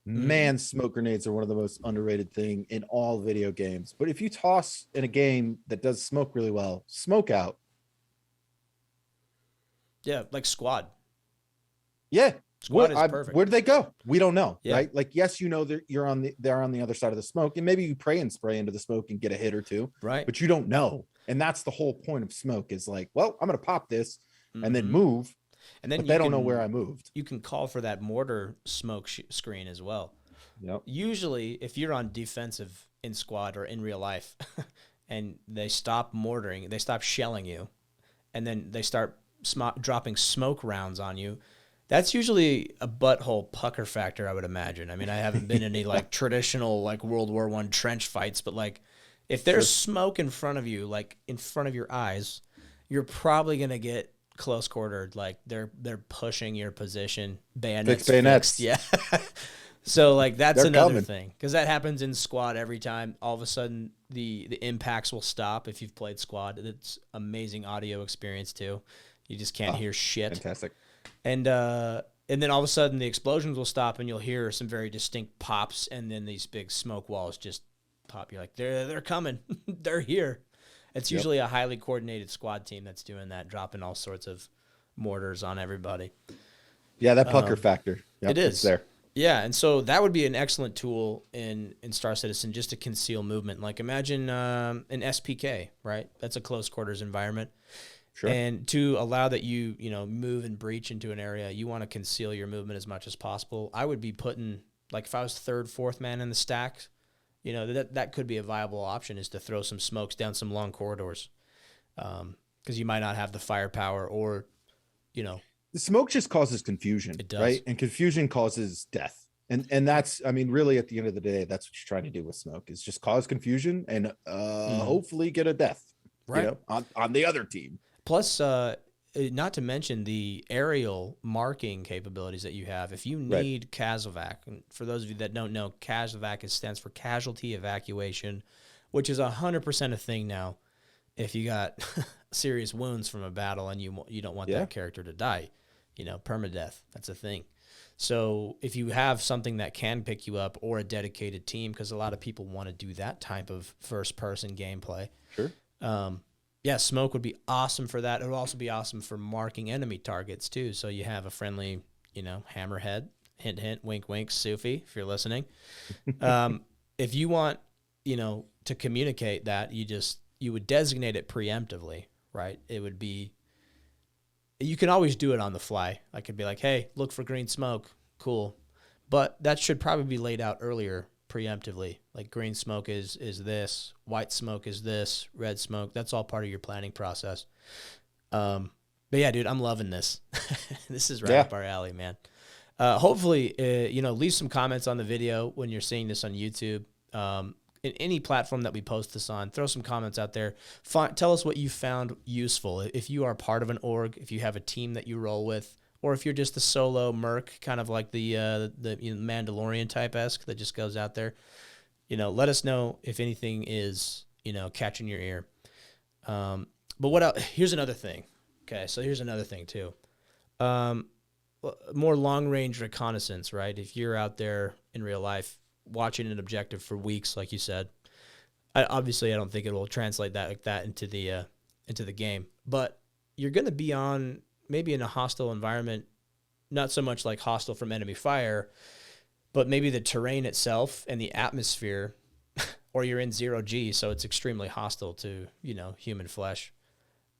man, smoke grenades are one of the most underrated thing in all video games. But if you toss in a game that does smoke really well, smoke out. Yeah, like Squad. Yeah, Squad is perfect. Where do they go? We don't know, right? Like, yes, you know they're on the other side of the smoke, and maybe you pray and spray into the smoke and get a hit or two, right? But you don't know, and that's the whole point of smoke. Is like, well, I'm gonna pop this and then move. And then they don't know where I moved. You can call for that mortar smoke screen as well. Yep. Usually, if you're on defensive in Squad or in real life, and they stop mortaring, they stop shelling you, and then they start dropping smoke rounds on you, that's usually a butthole pucker factor, I would imagine. I mean, I haven't been in any like traditional like World War I trench fights, but like if there's smoke in front of you, like in front of your eyes, you're probably gonna get close quartered. Like they're pushing your position, bayonets fixed. Yeah. So like that's another thing, because that happens in Squad every time. All of a sudden the impacts will stop. If you've played Squad, it's amazing audio experience too. You just can't hear shit. Fantastic. And then all of a sudden the explosions will stop and you'll hear some very distinct pops, and then these big smoke walls just pop. You're like, they're coming. They're here. It's usually a highly coordinated Squad team that's doing that, dropping all sorts of mortars on everybody. Yeah, that pucker factor. It is it's there. Yeah, and so that would be an excellent tool in Star Citizen just to conceal movement. Like imagine an SPK, right? That's a close quarters environment. Sure. And to allow that you know, move and breach into an area, you want to conceal your movement as much as possible. I would be putting, like if I was third, fourth man in the stack, you know, that could be a viable option, is to throw some smokes down some long corridors. Because you might not have the firepower, or, you know, The smoke just causes confusion, it does. right? And confusion causes death. And that's, I mean, really at the end of the day, that's what you're trying to do with smoke, is just cause confusion and hopefully get a death, Right. you know, on the other team. Plus, not to mention the aerial marking capabilities that you have. If you need CASEVAC, and for those of you that don't know, CASEVAC stands for Casualty Evacuation, which is 100% a thing now. If you got serious wounds from a battle and you don't want that character to die, you know, permadeath, that's a thing. So if you have something that can pick you up, or a dedicated team, because a lot of people want to do that type of first-person gameplay. Sure. Yeah, smoke would be awesome for that. It would also be awesome for marking enemy targets too. So you have a friendly, you know, hammerhead, hint, hint, wink, wink, Sufi, if you're listening. If you want, you know, to communicate that, you would designate it preemptively, right? It would be, you can always do it on the fly. I could be like, hey, look for green smoke. Cool. But that should probably be laid out earlier preemptively. Like green smoke is this, white smoke is this, red smoke. That's all part of your planning process. But yeah, dude, I'm loving this. This is right up our alley, man. Hopefully, you know, leave some comments on the video when you're seeing this on YouTube. In any platform that we post this on, throw some comments out there. Tell us what you found useful. If you are part of an org, if you have a team that you roll with, or if you're just a solo merc, kind of like the you know, Mandalorian type-esque that just goes out there, you know, let us know if anything is, you know, catching your ear. But what else? Here's another thing. Okay, so here's another thing too. More long-range reconnaissance, right? If you're out there in real life watching an objective for weeks, like you said, obviously I don't think it will translate that like that into the game. But you're going to be on maybe in a hostile environment, not so much like hostile from enemy fire, but maybe the terrain itself and the atmosphere, or you're in 0G, so it's extremely hostile to, you know, human flesh,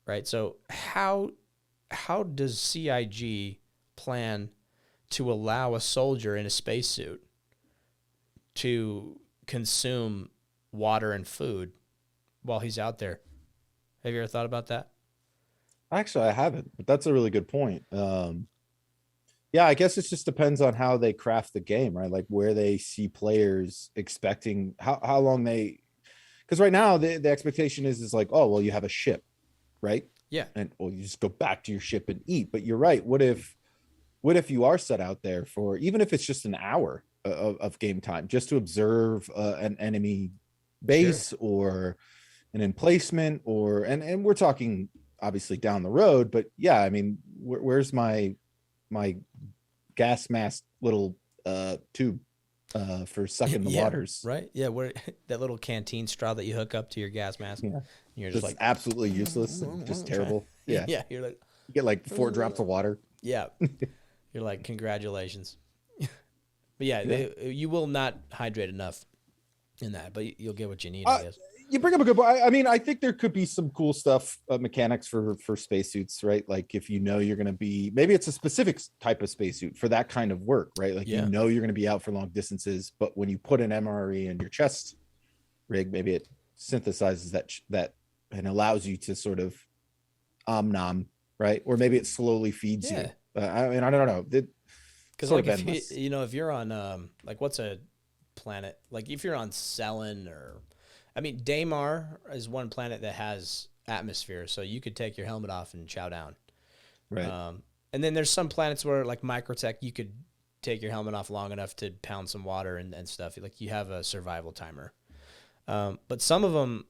right? So how does CIG plan to allow a soldier in a spacesuit to consume water and food while he's out there? Have you ever thought about that? Actually, I haven't, but that's a really good point. Yeah, I guess it just depends on how they craft the game, right? Like where they see players expecting how long they, because right now the expectation is like, oh, well, you have a ship, right? Yeah. And well, you just go back to your ship and eat. But you're right. What if you are set out there for, even if it's just an hour of game time, just to observe an enemy base or an emplacement, or and we're talking obviously down the road, but yeah, I mean, where's my gas mask little tube for sucking the waters, right? Yeah, where that little canteen straw that you hook up to your gas mask. Yeah, you're just like absolutely useless and just terrible. Yeah, yeah, you're like, you get like 4 drops of water. Yeah, you're like, congratulations. But yeah, you will not hydrate enough in that, but you'll get what you need, I guess. You bring up a good point. I mean, I think there could be some cool stuff, mechanics for spacesuits, right? Like if you know you're going to be, maybe it's a specific type of spacesuit for that kind of work, right? Like you know you're going to be out for long distances, but when you put an MRE in your chest rig, maybe it synthesizes that and allows you to sort of nom, right? Or maybe it slowly feeds you. I mean, I don't know. Because like if you're on like what's a planet, like if you're on Cellin, or I mean Daymar is one planet that has atmosphere, so you could take your helmet off and chow down. Right. And then there's some planets where like Microtech, you could take your helmet off long enough to pound some water and stuff. Like you have a survival timer. But some of them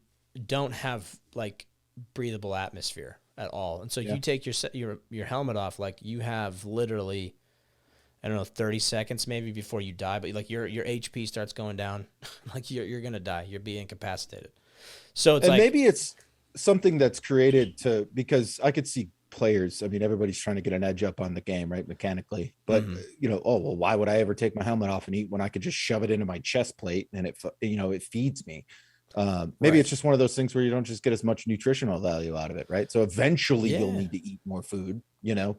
don't have like breathable atmosphere at all. And so you take your helmet off, like you have literally, I don't know, 30 seconds maybe before you die, but like your HP starts going down. Like you're going to die. You're being incapacitated. So it's maybe it's something that's created because I could see players, I mean, everybody's trying to get an edge up on the game, right? Mechanically, but Mhm. oh, well, why would I ever take my helmet off and eat when I could just shove it into my chest plate and it feeds me? Maybe Right. it's just one of those things where you don't just get as much nutritional value out of it, right? So eventually you'll Yeah. need to eat more food,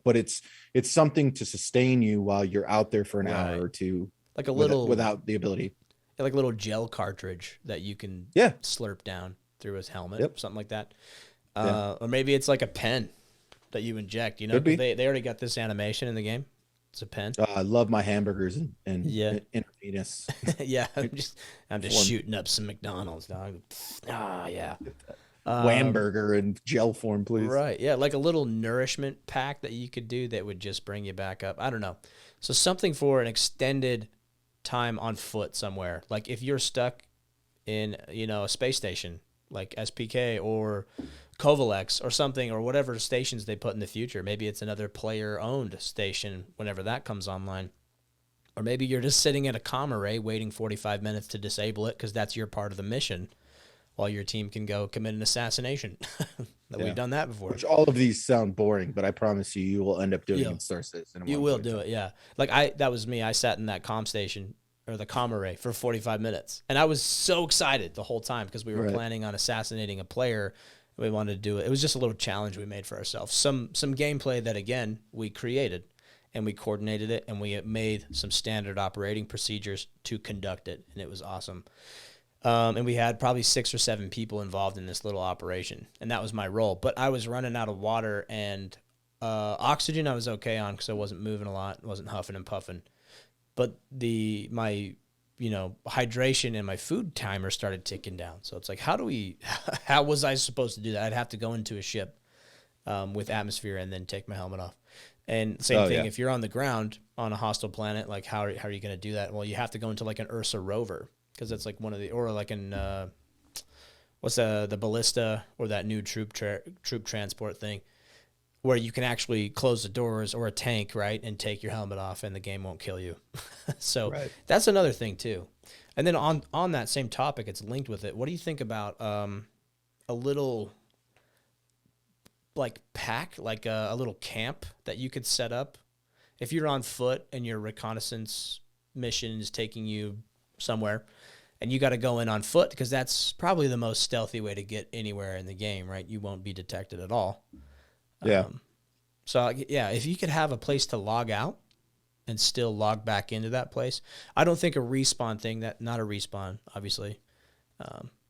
but it's something to sustain you while you're out there for an hour Right. or two Like a little, without the ability. like a little gel cartridge that you can Yeah. slurp down through his helmet, Yep. something like that. Yeah. Or maybe it's like a pen that you inject, Could because be. they already got this animation in the game. It's a pen. I love my hamburgers and Yeah. intravenous Yeah. I'm just form. shooting up some McDonald's, dog. Ah, yeah. Whamburger and gel form, please. Right. Yeah. Like a little nourishment pack that you could do that would just bring you back up. I don't know. So something for an extended time on foot somewhere. Like if you're stuck in, a space station like SPK or Kovalex or something, or whatever stations they put in the future. Maybe it's another player owned station whenever that comes online. Or maybe you're just sitting at a comm array waiting 45 minutes to disable it because that's your part of the mission, while your team can go commit an assassination. We've done that before. Which all of these sound boring, but I promise you will end up doing Yeah. in Star Citizen. You will do it, yeah. Like that was me. I sat in that comm station or the comm array for 45 minutes, and I was so excited the whole time because we were Right. planning on assassinating a player. We wanted to do it. It was just a little challenge we made for ourselves. Some gameplay that again we created, and we coordinated it, and we made some standard operating procedures to conduct it, and it was awesome. And we had probably 6 or 7 people involved in this little operation, and that was my role. But I was running out of water and oxygen. I was okay on because I wasn't moving a lot, wasn't huffing and puffing. But my hydration and my food timer started ticking down. So it's like, how was I supposed to do that? I'd have to go into a ship with atmosphere and then take my helmet off. And same thing, if you're on the ground on a hostile planet, like how are you going to do that? Well, you have to go into like an Ursa rover, because that's like one of the, or like an what's the ballista, or that new troop transport thing, where you can actually close the doors, or a tank, right, and take your helmet off, and the game won't kill you. So Right. that's another thing too. And then on that same topic, it's linked with it. What do you think about a little like pack, like a little camp that you could set up if you're on foot and your reconnaissance mission is taking you somewhere, and you got to go in on foot because that's probably the most stealthy way to get anywhere in the game, right? You won't be detected at all. Yeah. So yeah, if you could have a place to log out and still log back into that place, I don't think a respawn thing, not a respawn, obviously.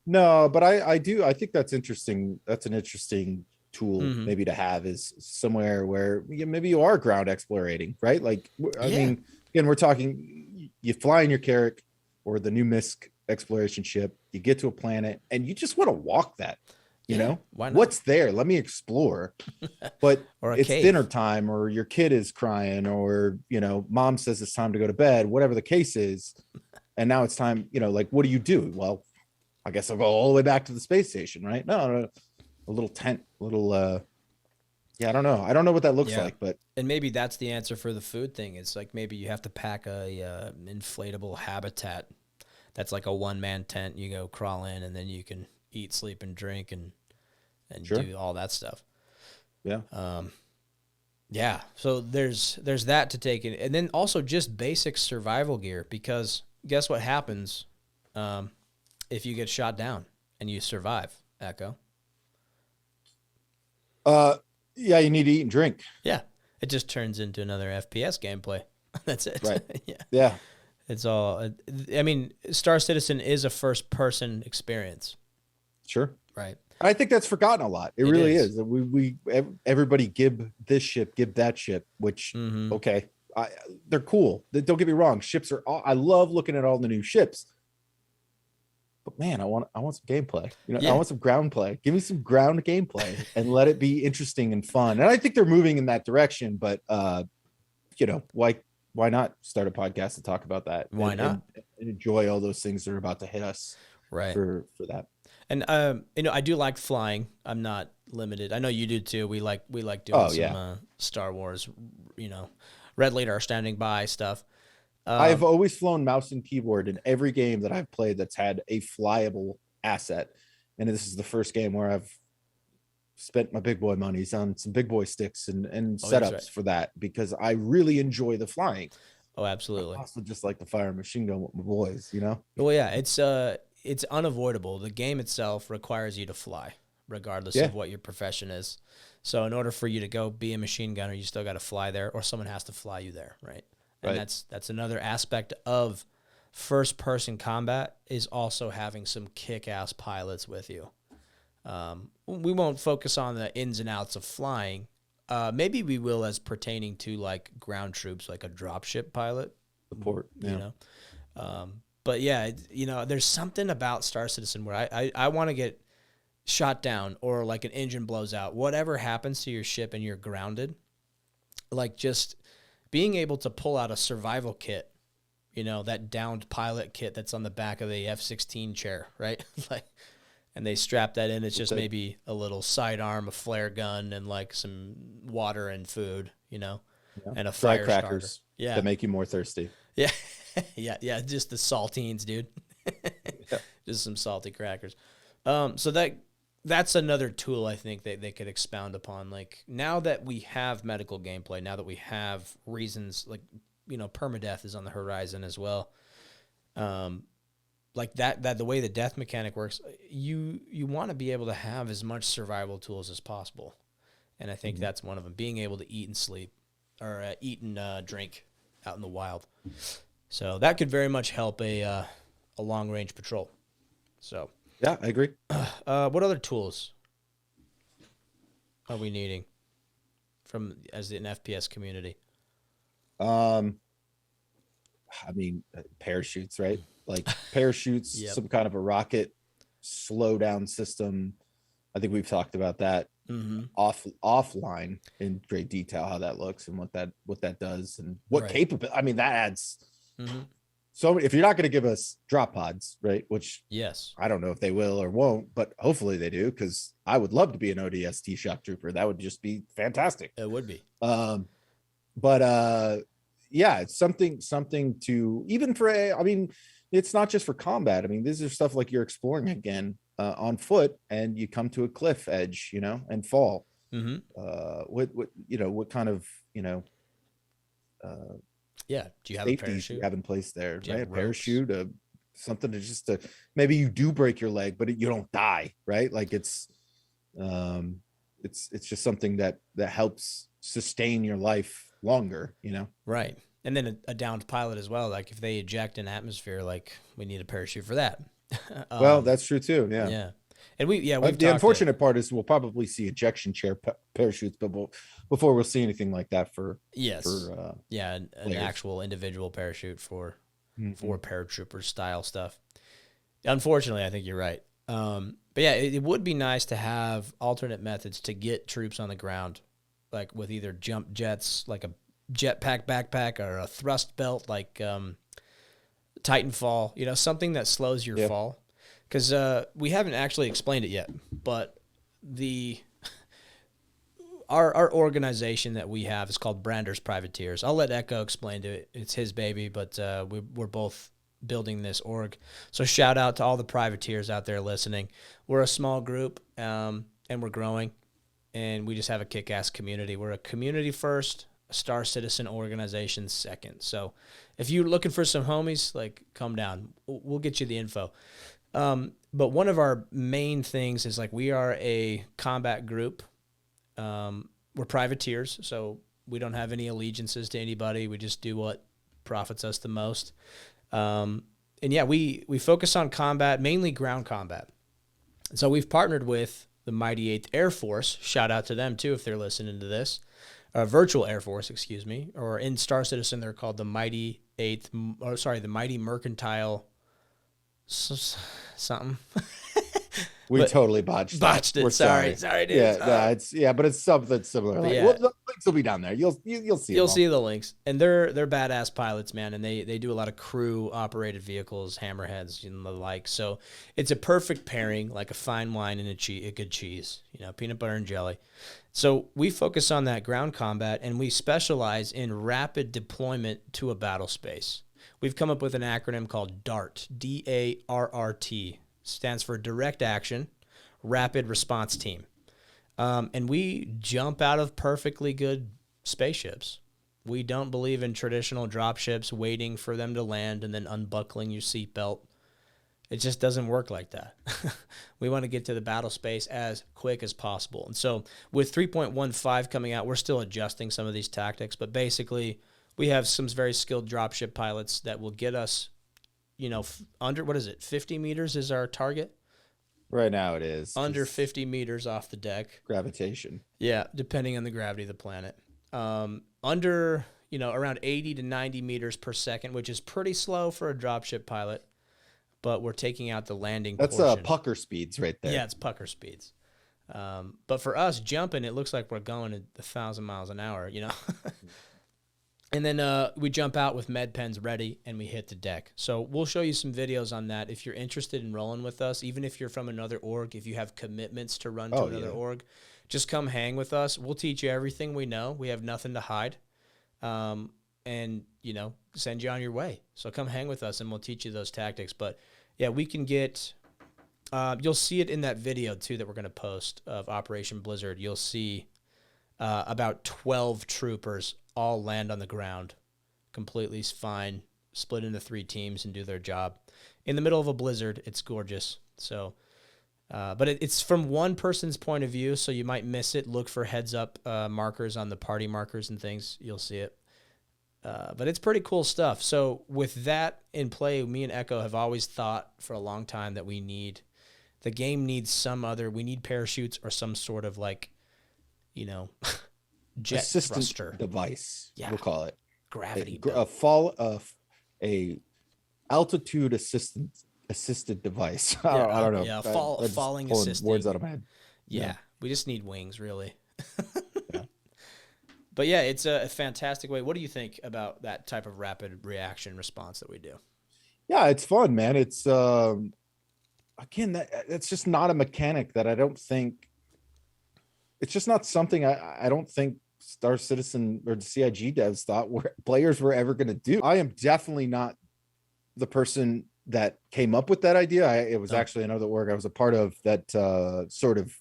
No, but I think that's interesting. That's an interesting tool Mhm. maybe to have, is somewhere where maybe you are ground explorating, right? Like, I Yeah. mean, again, we're talking, you fly in your Carrack or the new MISC exploration ship, you get to a planet and you just want to walk that, Yeah, why not? what's there? Let me explore. But Or a it's cave. dinner time, or your kid is crying, or, mom says it's time to go to bed, whatever the case is. And now it's time, like, what do? Well, I guess I'll go all the way back to the space station, right? No, a little tent, I don't know. I don't know what that looks Yeah. like, but And maybe that's the answer for the food thing. It's like maybe you have to pack a inflatable habitat that's like a one-man tent. You go crawl in, and then you can eat, sleep, and drink, and Sure. do all that stuff. Yeah. Yeah. So there's that to take in, and then also just basic survival gear, because guess what happens if you get shot down and you survive, Echo? Yeah, you need to eat and drink. Yeah. It just turns into another FPS gameplay. That's it. Right. Yeah. Yeah. It's all. I mean, Star Citizen is a first-person experience, Sure. right? I think that's forgotten a lot. It really is. Everybody gib this ship, gib that ship, which Mhm. okay, they're cool. Don't get me wrong. Ships are. I love looking at all the new ships. But man, I want some gameplay. I Yeah. want some ground play. Give me some ground gameplay and let it be interesting and fun. And I think they're moving in that direction. But why not start a podcast to talk about that? Why not? And enjoy all those things that are about to hit us Right. for that. And I do like flying. I'm not limited. I know you do too. We like doing some Star Wars, red leader standing by stuff. I've always flown mouse and keyboard in every game that I've played that's had a flyable asset. And this is the first game where I've spent my big boy monies on some big boy sticks and Oh, that's setups right. for that because I really enjoy the flying. Oh, I absolutely. also just like to fire a machine gun with my boys, you know? Well, yeah, it's unavoidable. The game itself requires you to fly, regardless Yeah, of what your profession is. So in order for you to go be a machine gunner, you still got to fly there, or someone has to fly you there, right? And right. that's another aspect of first person combat is also having some kick ass pilots with you. We won't focus on the ins and outs of flying. Maybe we will as pertaining to like ground troops, like a dropship pilot, Support. you Yeah. know. But yeah, there's something about Star Citizen where I want to get shot down or like an engine blows out, whatever happens to your ship and you're grounded, like just being able to pull out a survival kit, that downed pilot kit that's on the back of the F-16 chair, right? Like, and they strap that in. It's just maybe a little sidearm, a flare gun, and like some water and food, Yeah. and a Dry fire crackers starter. Yeah. that make you more thirsty. Yeah. Yeah. Just the saltines, dude. Yeah. Just some salty crackers. So that's another tool I think that they could expound upon. Like now that we have medical gameplay, now that we have reasons, like, permadeath is on the horizon as well. Like that the way the death mechanic works, you want to be able to have as much survival tools as possible. And I think that's one of them, being able to eat and sleep or eat and drink out in the wild. So that could very much help a long range patrol. So Yeah, I agree. what other tools are we needing from as an FPS community? I mean, parachutes, right? Like parachutes, Yep. some kind of a rocket slowdown system. I think we've talked about that offline in great detail, how that looks and what that does and what Right. capability. I mean, that adds so if you're not going to give us drop pods, right? Which Yes. I don't know if they will or won't, but hopefully they do, because I would love to be an ODST shock trooper. That would just be fantastic. It would be. But yeah, it's something to even for I mean, it's not just for combat. I mean, these are stuff like you're exploring again on foot and you come to a cliff edge, and fall. What kind of Yeah. Do you have a safeties parachute? you have in place there, Do you right? have A ropes? parachute, something to just to maybe you do break your leg, but you don't die, right? Like it's just something that helps sustain your life longer, Right. And then a downed pilot as well. Like if they eject in atmosphere, like we need a parachute for that. Well, that's true too. Yeah. Yeah. And we've The unfortunate part is we'll probably see ejection chair parachutes, but before we'll see anything like that for yes. for an players. actual individual parachute for paratrooper style stuff. Unfortunately, I think you're right. But yeah, it would be nice to have alternate methods to get troops on the ground, like with either jump jets, like a jetpack backpack, or a thrust belt, like Titanfall. Something that slows your fall. Because we haven't actually explained it yet, but our organization that we have is called Brandr's Privateers. I'll let Echo explain to it. It's his baby, but we're both building this org. So shout out to all the privateers out there listening. We're a small group, and we're growing, and we just have a kick-ass community. We're a community first, a Star Citizen organization second. So if you're looking for some homies, like, come down. We'll get you the info. But one of our main things is like we are a combat group. We're privateers, so we don't have any allegiances to anybody. We just do what profits us the most. And yeah, we focus on combat, mainly ground combat. So we've partnered with the Mighty 8th Air Force. Shout out to them too if they're listening to this. Virtual Air Force, excuse me. Or in Star Citizen, they're called the Mighty Mercantile something. We totally botched it. We're sorry, dude. Yeah, but it's something similar. Like, Yeah. well, the links will be down there. You'll see. You'll see the links, and they're badass pilots, man, and they do a lot of crew operated vehicles, hammerheads, and the like. So it's a perfect pairing, like a fine wine and a good cheese, peanut butter and jelly. So we focus on that ground combat, and we specialize in rapid deployment to a battle space. We've come up with an acronym called DART, DARRT, stands for Direct Action Rapid Response Team. And we jump out of perfectly good spaceships. We don't believe in traditional drop ships waiting for them to land and then unbuckling your seatbelt. It just doesn't work like that. We want to get to the battle space as quick as possible. And so with 3.15 coming out, we're still adjusting some of these tactics, but basically we have some very skilled dropship pilots that will get us, under, what is it, 50 meters is our target? Right now it is. Under 50 meters off the deck. Gravitation. Yeah, depending on the gravity of the planet. Under, around 80 to 90 meters per second, which is pretty slow for a dropship pilot, but we're taking out the landing portion. That's pucker speeds right there. Yeah, it's pucker speeds. But for us jumping, it looks like we're going at 1,000 miles an hour, And then we jump out with med pens ready, and we hit the deck. So we'll show you some videos on that. If you're interested in rolling with us, even if you're from another org, if you have commitments to run to another org, just come hang with us. We'll teach you everything we know. We have nothing to hide. And, send you on your way. So come hang with us, and we'll teach you those tactics. But, yeah, we can get you'll see it in that video, too, that we're going to post of Operation Blizzard. You'll see about 12 troopers all land on the ground completely fine, split into 3 teams and do their job. In the middle of a blizzard, it's gorgeous. So, but it's from one person's point of view, so you might miss it. Look for heads-up markers on the party markers and things. You'll see it. But it's pretty cool stuff. So with that in play, me and Echo have always thought for a long time that the game needs we need parachutes or some sort of jet assistant thruster device. Yeah, we'll call it gravity. A altitude assisted device. I don't know. Yeah, falling assistant. Words out of my head. Yeah, we just need wings, really. Yeah. But yeah, it's a fantastic way. What do you think about that type of rapid reaction response that we do? Yeah, it's fun, man. It's again, that's just not a mechanic that I don't think. It's just not something I don't think Star Citizen or the CIG devs thought players were ever going to do. I am definitely not the person that came up with that idea. It was actually another org I was a part of that sort of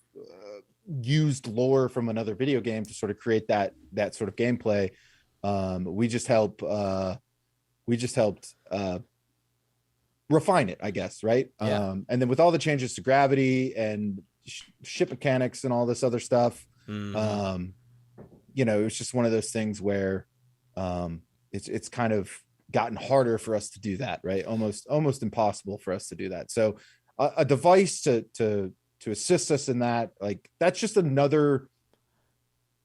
used lore from another video game to sort of create that sort of gameplay. We just helped refine it, I guess, right? Yeah. And then with all the changes to gravity and ship mechanics and all this other stuff, it's just one of those things where it's kind of gotten harder for us to do that, right? Almost impossible for us to do that. So a device to assist us in that, that's just another.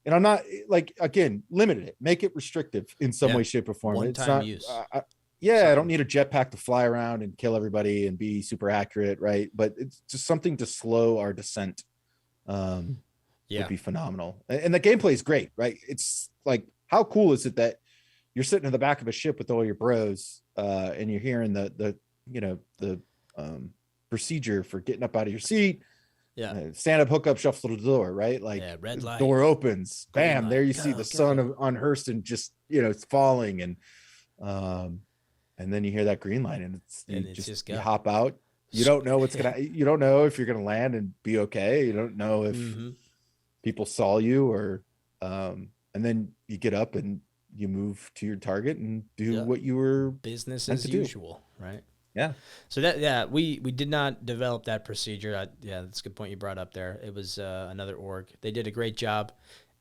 And I'm not limited it, make it restrictive in some way, shape, or form. One it's time not use. I don't need a jetpack to fly around and kill everybody and be super accurate, right? But it's just something to slow our descent. Would be phenomenal. And the gameplay is great, right? It's how cool is it that you're sitting in the back of a ship with all your bros, and you're hearing the procedure for getting up out of your seat. Yeah, stand up, hook up, shuffle the door, right? Red light. Door opens, bam, light. there you see the sun on Hurston just it's falling, and then you hear that green light, and you hop out. You don't know you don't know if you're gonna land and be okay. You don't know if people saw you or and then you get up and you move to your target and do what you were business as usual, right? Yeah. So we did not develop that procedure. That's a good point you brought up there. It was another org. They did a great job.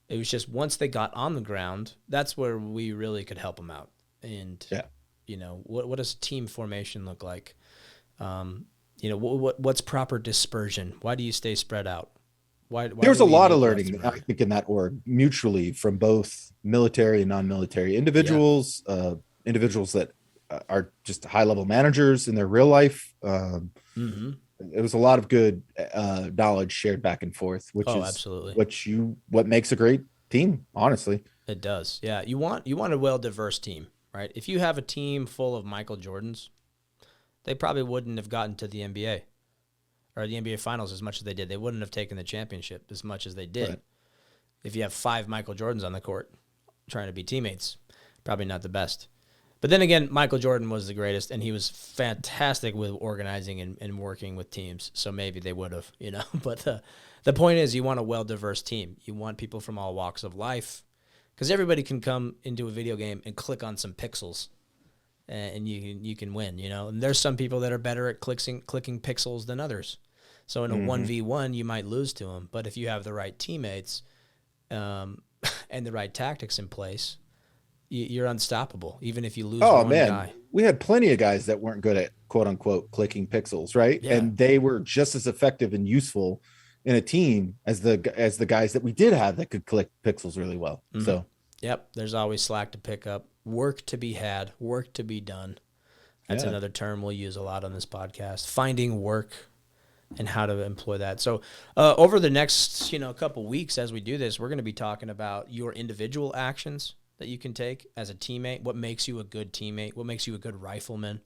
It was just once they got on the ground, that's where we really could help them out. And what does team formation look like? What's proper dispersion? Why do you stay spread out? Why There's a lot of learning, I think, in that org mutually from both military and non-military individuals, individuals that are just high-level managers in their real life. It was a lot of good knowledge shared back and forth, which is absolutely what makes a great team, honestly. It does. Yeah. You want a well-diverse team, right? If you have a team full of Michael Jordans, they probably wouldn't have gotten to the NBA or the NBA Finals as much as they did. They wouldn't have taken the championship as much as they did. Right. If you have 5 Michael Jordans on the court trying to be teammates, probably not the best. But then again, Michael Jordan was the greatest, and he was fantastic with organizing and working with teams. So maybe they would have, you know. But the point is, you want a well-diverse team. You want people from all walks of life, because everybody can come into a video game and click on some pixels, and you can win, you know. And there's some people that are better at clicking pixels than others. So in a 1v1, you might lose to them. But if you have the right teammates and the right tactics in place, you're unstoppable, even if you lose one guy. We had plenty of guys that weren't good at quote unquote clicking pixels, right? Yeah. And they were just as effective and useful in a team as the guys that we did have that could click pixels really well. Mm-hmm. So yep, there's always slack to pick up, work to be had, work to be done. That's another term we'll use a lot on this podcast. Finding work and how to employ that. So over the next couple weeks as we do this, we're going to be talking about your individual actions that you can take as a teammate, what makes you a good teammate, what makes you a good rifleman.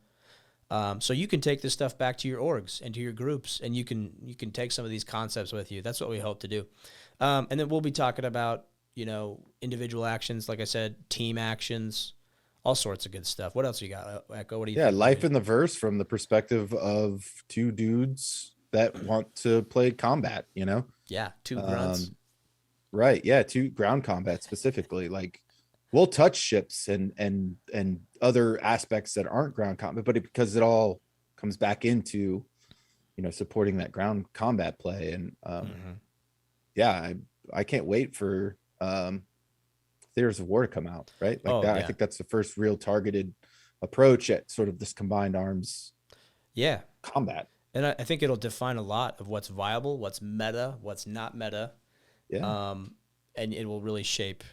So you can take this stuff back to your orgs and to your groups, and you can take some of these concepts with you. That's what we hope to do. And then we'll be talking about, individual actions, like I said, team actions, all sorts of good stuff. What else you got, Echo? What do you think? Life in the verse from the perspective of two dudes that want to play combat, Yeah, two grunts. Right, yeah, two ground combat specifically. Like, we'll touch ships and other aspects that aren't ground combat, but because it all comes back into, supporting that ground combat play. And I can't wait for Theaters of War to come out, right? Like I think that's the first real targeted approach at sort of this combined arms combat. And I think it'll define a lot of what's viable, what's meta, what's not meta. Yeah. And it will really shape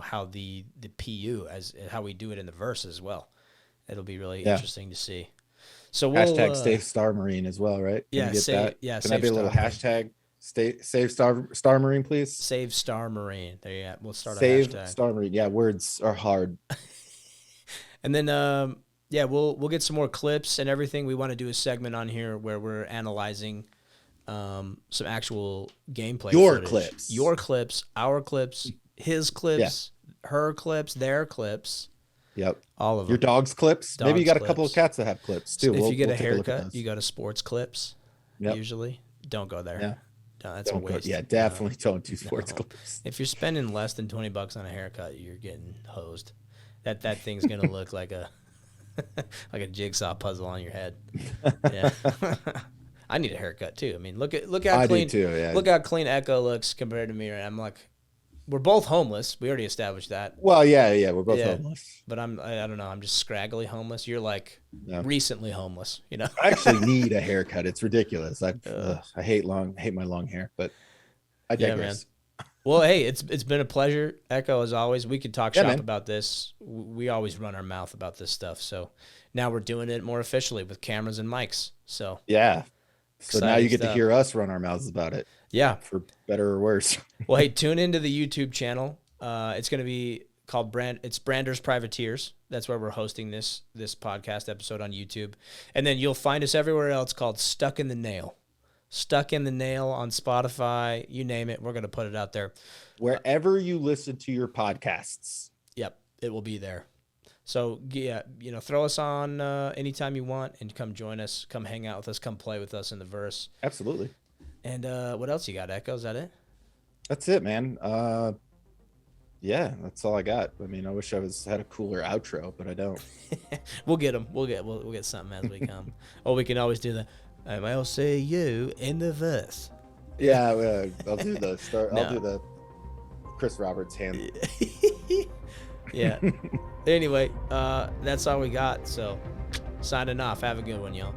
how the PU as how we do it in the verse as well. It'll be really interesting to see. So we'll save Star Marine as well, right? Can you get that? Yeah. Can that be a little hashtag? Save Star Marine, please. Save Star Marine. There you go. We'll start save a hashtag. Star Marine. Yeah, words are hard. And then we'll get some more clips and everything. We want to do a segment on here where we're analyzing some actual gameplay. Your clips, our clips. His clips, her clips, their clips. Yep. All of them. Your dog's clips. Maybe you got a couple of cats that have clips too. If you get a haircut, you go to sports clips. Yep. Usually. Don't go there. Yeah. No, that's a waste. Definitely don't do sports clips. If you're spending less than $20 on a haircut, you're getting hosed. That thing's going to look like a like a jigsaw puzzle on your head. Yeah. I need a haircut too. I mean, look how clean. I do too, yeah. Look how clean Echo looks compared to me. Right? I'm like, we're both homeless. We already established that. Well, yeah, we're both homeless. But I don't know. I'm just scraggly homeless. You're like recently homeless. I actually need a haircut. It's ridiculous. I hate my long hair, but I digress. Yeah, man. Well, hey, it's been a pleasure, Echo, as always. We could talk shop about this. We always run our mouth about this stuff. So now we're doing it more officially with cameras and mics. So yeah. So now you get to hear us run our mouths about it. Yeah. For better or worse. Well, hey, tune into the YouTube channel. It's going to be called it's Brandr's Privateers. That's where we're hosting this podcast episode on YouTube. And then you'll find us everywhere else called Stuck in the Nail. Stuck in the Nail on Spotify, you name it. We're going to put it out there. Wherever you listen to your podcasts. Yep, it will be there. So, yeah, throw us on anytime you want and come join us. Come hang out with us. Come play with us in the verse. Absolutely. And what else you got, Echo? Is that it? That's it, man. Yeah, that's all I got. I mean, I wish I had a cooler outro, but I don't. We'll get them. We'll get something as we come. Or we can always do the I'll see you in the verse. Yeah, I'll do the start. No. I'll do the Chris Roberts hand. Yeah. Anyway, that's all we got. So, signing off. Have a good one, y'all.